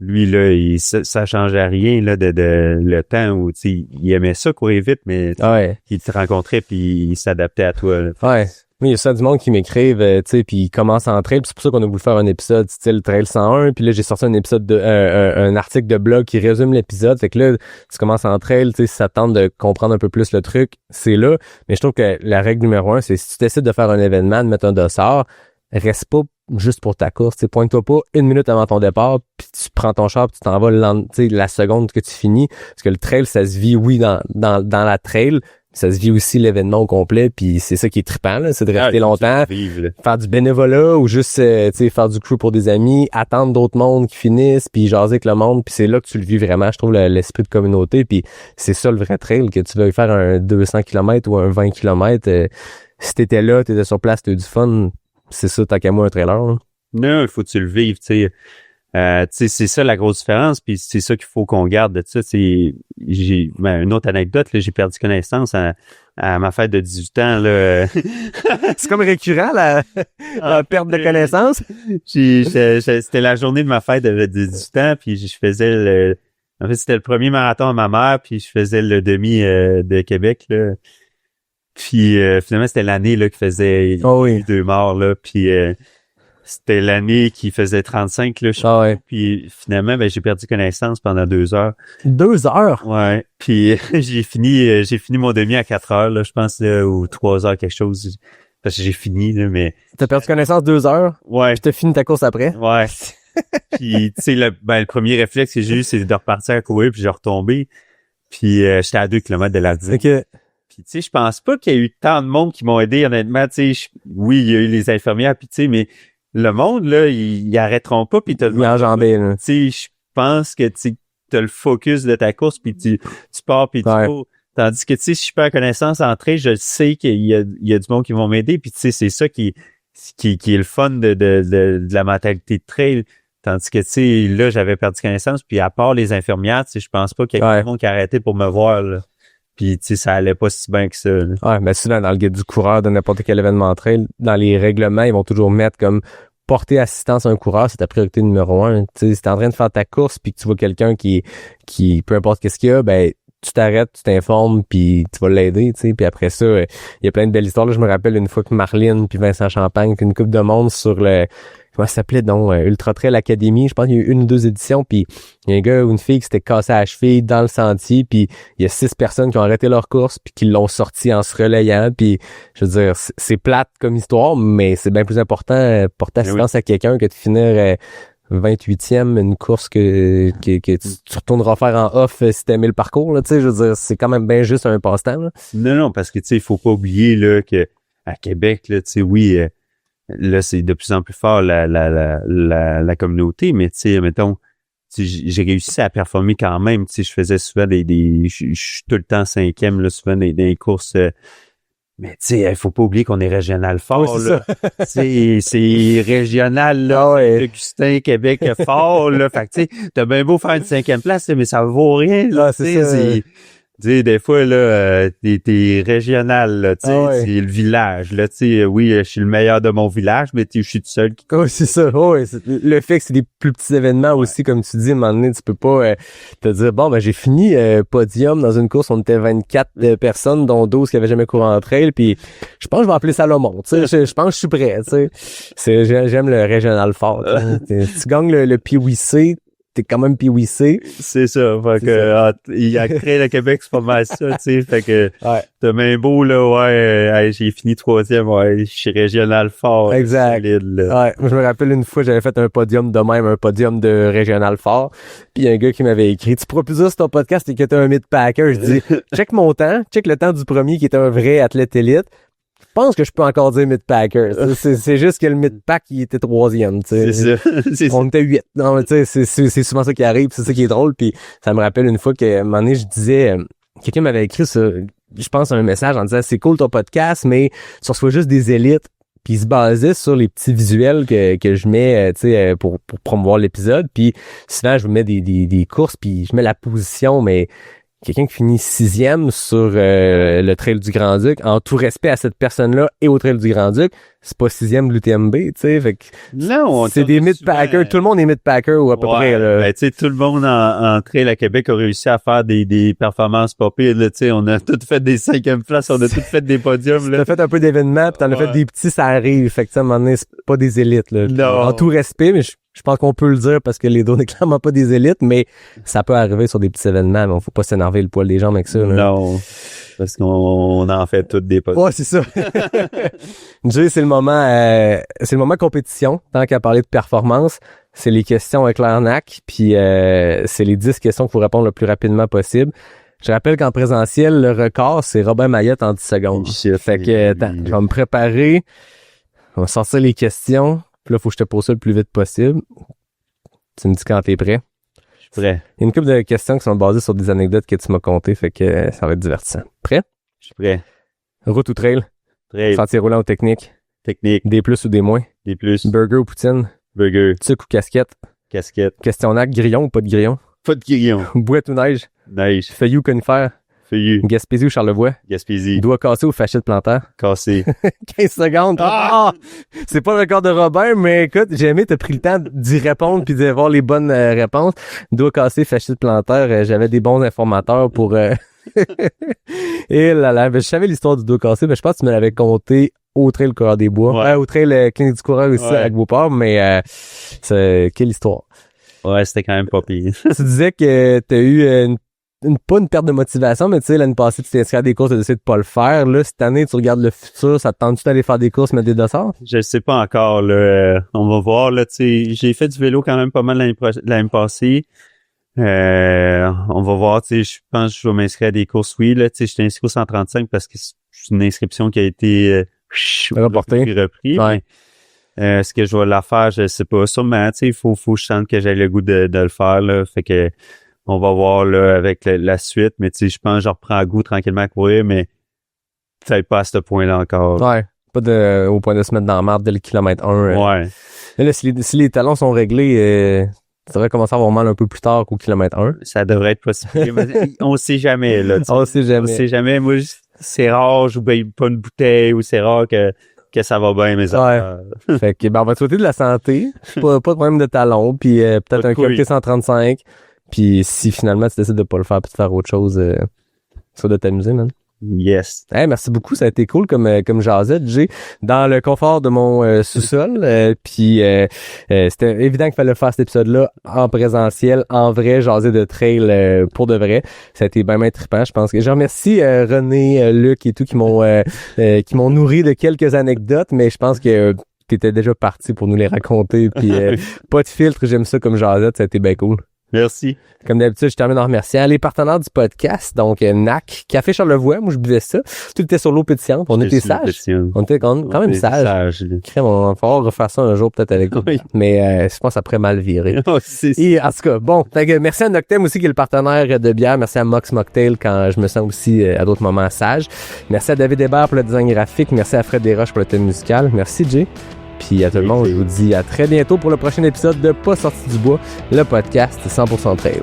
lui, là, ça changeait rien, là, de le temps où, il aimait ça courir vite, mais il te rencontrait puis il s'adaptait à toi, là. Ouais. Oui, il y a ça du monde qui m'écrivent, puis ils commencent en trail, puis c'est pour ça qu'on a voulu faire un épisode style Trail 101, puis là, j'ai sorti un épisode un article de blog qui résume l'épisode, fait que là, tu commences en trail, si ça tente de comprendre un peu plus le truc, c'est là, mais je trouve que la règle numéro 1, c'est si tu décides de faire un événement, de mettre un dossard, reste pas juste pour ta course, pointe-toi pas une minute avant ton départ, puis tu prends ton char, puis tu t'en vas la seconde que tu finis, parce que le trail, ça se vit, oui, dans la trail, Ça se vit aussi l'événement au complet, puis c'est ça qui est trippant, là, c'est de rester longtemps, faire du bénévolat ou juste faire du crew pour des amis, attendre d'autres mondes qui finissent, puis jaser avec le monde, puis c'est là que tu le vis vraiment, je trouve, l'esprit de communauté, puis c'est ça le vrai trail, que tu veuilles faire un 200 km ou un 20 km, si t'étais là, t'étais sur place, t'as eu du fun, c'est ça, tant qu'à moi, un trailer. Hein. Non, il faut que tu le vives, tu sais. C'est ça la grosse différence, puis c'est ça qu'il faut qu'on garde de ça. J'ai une autre anecdote, là, j'ai perdu connaissance à ma fête de 18 ans. Là. C'est comme récurrent la perte de connaissance. C'était la journée de ma fête de 18 ans, puis je faisais en fait, c'était le premier marathon à ma mère, puis je faisais le demi de Québec. Là. Puis finalement, c'était l'année là qui faisait 2 morts, là, puis c'était l'année qui faisait 35, là. Puis finalement, j'ai perdu connaissance pendant 2 heures. 2 heures? Ouais. Puis j'ai fini mon demi à 4 heures, là, je pense, là, ou 3 heures, quelque chose. Parce que j'ai fini, là, mais... T'as perdu connaissance 2 heures? Ouais. Puis t'as fini ta course après? Ouais. Puis, tu sais, le premier réflexe que j'ai eu, c'est de repartir à courir, puis j'ai retombé. Puis j'étais à 2 km de la ville. OK. Puis, tu sais, je pense pas qu'il y a eu tant de monde qui m'ont aidé, honnêtement. Tu sais, oui, il y a eu les infirmières, puis tu sais, mais... Le monde, là, ils arrêteront pas, puis t'as le... enjambé, là. Tu sais, je pense que t'as le focus de ta course, puis tu pars, puis tu cours. Tandis que, tu sais, si je perds connaissance en trail, je sais qu'il y a du monde qui vont m'aider, puis tu sais, c'est ça qui est le fun de la mentalité de trail. Tandis que, tu sais, là, j'avais perdu connaissance, puis à part les infirmières, tu sais, je pense pas qu'il y ait du monde qui a arrêté pour me voir, là. Puis, tu sais, ça allait pas si bien que ça. Là. Ouais, mais souvent, dans le guide du coureur de n'importe quel événement trail, dans les règlements, ils vont toujours mettre comme porter assistance à un coureur, c'est ta priorité numéro 1. Tu sais, si t'es en train de faire ta course puis que tu vois quelqu'un qui peu importe qu'est-ce qu'il y a, ben, tu t'arrêtes, tu t'informes puis tu vas l'aider, tu sais. Puis après ça, il y a plein de belles histoires. Là, je me rappelle une fois que Marlene puis Vincent Champagne puis une couple de monde sur le... Comment ça s'appelait donc? Ultra Trail Academy. Je pense qu'il y a eu 1 ou 2 éditions. Puis il y a un gars ou une fille qui s'était cassé à la cheville dans le sentier. Puis il y a 6 personnes qui ont arrêté leur course puis qui l'ont sorti en se relayant. Puis je veux dire, c'est plate comme histoire, mais c'est bien plus important porter assistance à quelqu'un que de finir 28e une course que tu retourneras faire en off si t'aimes le parcours. Là, tu sais, je veux dire, c'est quand même bien juste un passe-temps. Là. Non, parce que tu sais, il faut pas oublier là que à Québec, là, tu sais, oui. Là, c'est de plus en plus fort la communauté, mais tu sais, mettons, j'ai réussi à performer quand même. Tu sais, je faisais souvent je suis tout le temps 5e, là, souvent dans des courses. Mais tu sais, il faut pas oublier qu'on est régional fort. Oui, là. C'est régional, là. Augustin, Québec fort, là. Fait que tu sais, t'as bien beau faire une 5e place, mais ça vaut rien. Là, c'est ça. Tu sais, des fois, là, t'es régional, là, tu sais, c'est le village, là, tu sais, oui, je suis le meilleur de mon village, mais je suis tout seul. Oui, c'est ça, le fait que c'est des plus petits événements aussi, comme tu dis, à un moment donné, tu peux pas te dire, bon, ben, j'ai fini podium dans une course, on était 24 personnes, dont 12 qui avaient jamais couru en trail, puis je pense que je vais appeler Salomon, tu sais, je pense que je suis prêt, tu sais. J'aime le régional fort, tu gagnes le PWC, t'es quand même PWC. C'est ça. Fait que, il a créé le Québec, c'est pas mal ça, tu sais. Fait que, t'as bien beau, là, j'ai fini 3e, je suis régional fort. Exact. Solide, là. Ouais. Je me rappelle une fois, j'avais fait un podium de même, un podium de régional fort. Puis il y a un gars qui m'avait écrit, tu pourras plus dire sur ton podcast et que t'es un mid-packer. Je dis, check mon temps, check le temps du premier qui était un vrai athlète élite. Je pense que je peux encore dire mid-packer. C'est juste que le mid-pack, il était 3e, tu sais. C'est ça. On était 8. Non, mais tu sais, c'est souvent ça qui arrive, c'est ça qui est drôle. Puis ça me rappelle une fois qu'à un moment donné, je disais, quelqu'un m'avait écrit ça, je pense, un message en disant, c'est cool ton podcast, mais tu reçois juste des élites. Puis il se basait sur les petits visuels que je mets, tu sais, pour promouvoir l'épisode. Puis souvent, je vous mets des courses, puis je mets la position, mais quelqu'un qui finit 6e sur le Trail du Grand-Duc, en tout respect à cette personne-là et au Trail du Grand-Duc, c'est pas 6e de l'UTMB, tu sais, fait que non, c'est des mid-packers, tout le monde est mid-packer ou à peu près, là. Ben, tu sais, tout le monde en Trail à Québec a réussi à faire des performances pas pires, là, tu sais, on a tout fait des 5e places, on a tout fait des podiums, là. T'as fait un peu d'événements, pis t'en as fait des petits, ça arrive, fait que, à un moment donné, c'est pas des élites, là. Non. En tout respect, mais je pense qu'on peut le dire parce que les deux n'est clairement pas des élites, mais ça peut arriver sur des petits événements, mais on faut pas s'énerver le poil des jambes avec ça, là. Non. Parce qu'on en fait toutes des podiums. Ouais, c'est ça. Jay, c'est le moment compétition. Tant qu'à parler de performance, c'est les questions avec l'ARNAC, puis c'est les 10 questions qu'il faut répondre le plus rapidement possible. Je rappelle qu'en présentiel, le record, c'est Robin Maillotte en 10 secondes. Fait que, attends, je vais me préparer. On va sortir les questions. Puis là, faut que je te pose ça le plus vite possible. Tu me dis quand t'es prêt. Je suis prêt. Il y a une couple de questions qui sont basées sur des anecdotes que tu m'as contées, fait que ça va être divertissant. Prêt? Je suis prêt. Route ou trail? Trail. Sentier roulant ou technique? Technique. Des plus ou des moins? Des plus. Burger ou poutine? Burger. Tuc ou casquette? Casquette. Questionnaire, grillon ou pas de grillon? Pas de grillon. Boîte ou neige? Neige. Feuillu ou conifère? Feuillu. Gaspésie ou Charlevoix? Gaspésie. Doigt cassé ou fascite plantaire? Cassé. 15 secondes. Ah! C'est pas le record de Robin, mais écoute, j'ai aimé, t'as pris le temps d'y répondre puis d'avoir les bonnes réponses. Doigt cassé, fascite plantaire, j'avais des bons informateurs pour... Et là là, je savais l'histoire du doigt cassé, mais je pense que tu me l'avais conté au trail Coureur des Bois. Ouais. Au trail Clinique du Coureur aussi, Ouais. avec Beauport, mais quelle histoire. Ouais, c'était quand même pas pire. Tu disais que t'as eu pas une perte de motivation, mais tu sais, l'année passée, tu t'es inscrit à des courses, tu as décidé de pas le faire. Là, cette année, tu regardes le futur, ça te tente-tu d'aller faire des courses, mettre des dossards? Je sais pas encore, là. On va voir, là, tu sais. J'ai fait du vélo quand même pas mal l'année passée. On va voir, tu sais, je pense que je vais m'inscrire à des courses, oui, là, tu sais, j'étais inscrit au 135 parce que c'est une inscription qui a été Reportée. repris. Ouais. Est-ce que je vais la faire? Je sais pas. Sûrement, tu sais, il faut que je sente que j'ai le goût de le faire, là. Fait que, on va voir, là, avec la suite. Mais, tu sais, je pense que je reprends goût tranquillement à courir, mais peut-être pas à ce point-là encore. Ouais. Pas au point de se mettre dans la marde dès le kilomètre 1. Ouais. Là, si les talons sont réglés, tu devrais commencer à avoir mal un peu plus tard qu'au kilomètre 1. Ça devrait être possible. Mais on sait jamais, là. Tu sais. On sait jamais. On sait jamais. Moi, c'est rare, j'oublie pas une bouteille ou c'est rare que ça va bien, mes affaires. Fait que, on va te souhaiter de la santé. Pas de problème de talons, puis peut-être Pas de un couilles. QMT 135. Puis si finalement tu décides de pas le faire puis de faire autre chose, soit de t'amuser, man. Yes. Hey, merci beaucoup, ça a été cool comme jasette. J'ai dans le confort de mon sous-sol. Puis c'était évident qu'il fallait faire cet épisode-là en présentiel, en vrai, jaser de trail pour de vrai. Ça a été bien trippant, je pense. Que je remercie René, Luc et tout qui m'ont nourri de quelques anecdotes, mais je pense que t'étais déjà parti pour nous les raconter. Puis pas de filtre, j'aime ça comme jasette, ça a été bien cool. Merci. Comme d'habitude, je termine en remerciant les partenaires du podcast, donc NAC, Café Charlevoix, moi je buvais ça. Tout était sur l'eau pétillante, on était sages. On était quand même sages. Crème, on va falloir refaire ça un jour peut-être avec vous. Oui. Mais je pense après mal virer. Oh, c'est Et en tout cas, bon, merci à Noctem aussi qui est le partenaire de bière. Merci à Mox Mocktail quand je me sens aussi à d'autres moments sage. Merci à David Hébert pour le design graphique. Merci à Fred Desroches pour le thème musical. Merci Jay. Puis à tout le monde, je vous dis à très bientôt pour le prochain épisode de Pas sorti du bois, le podcast 100% trail.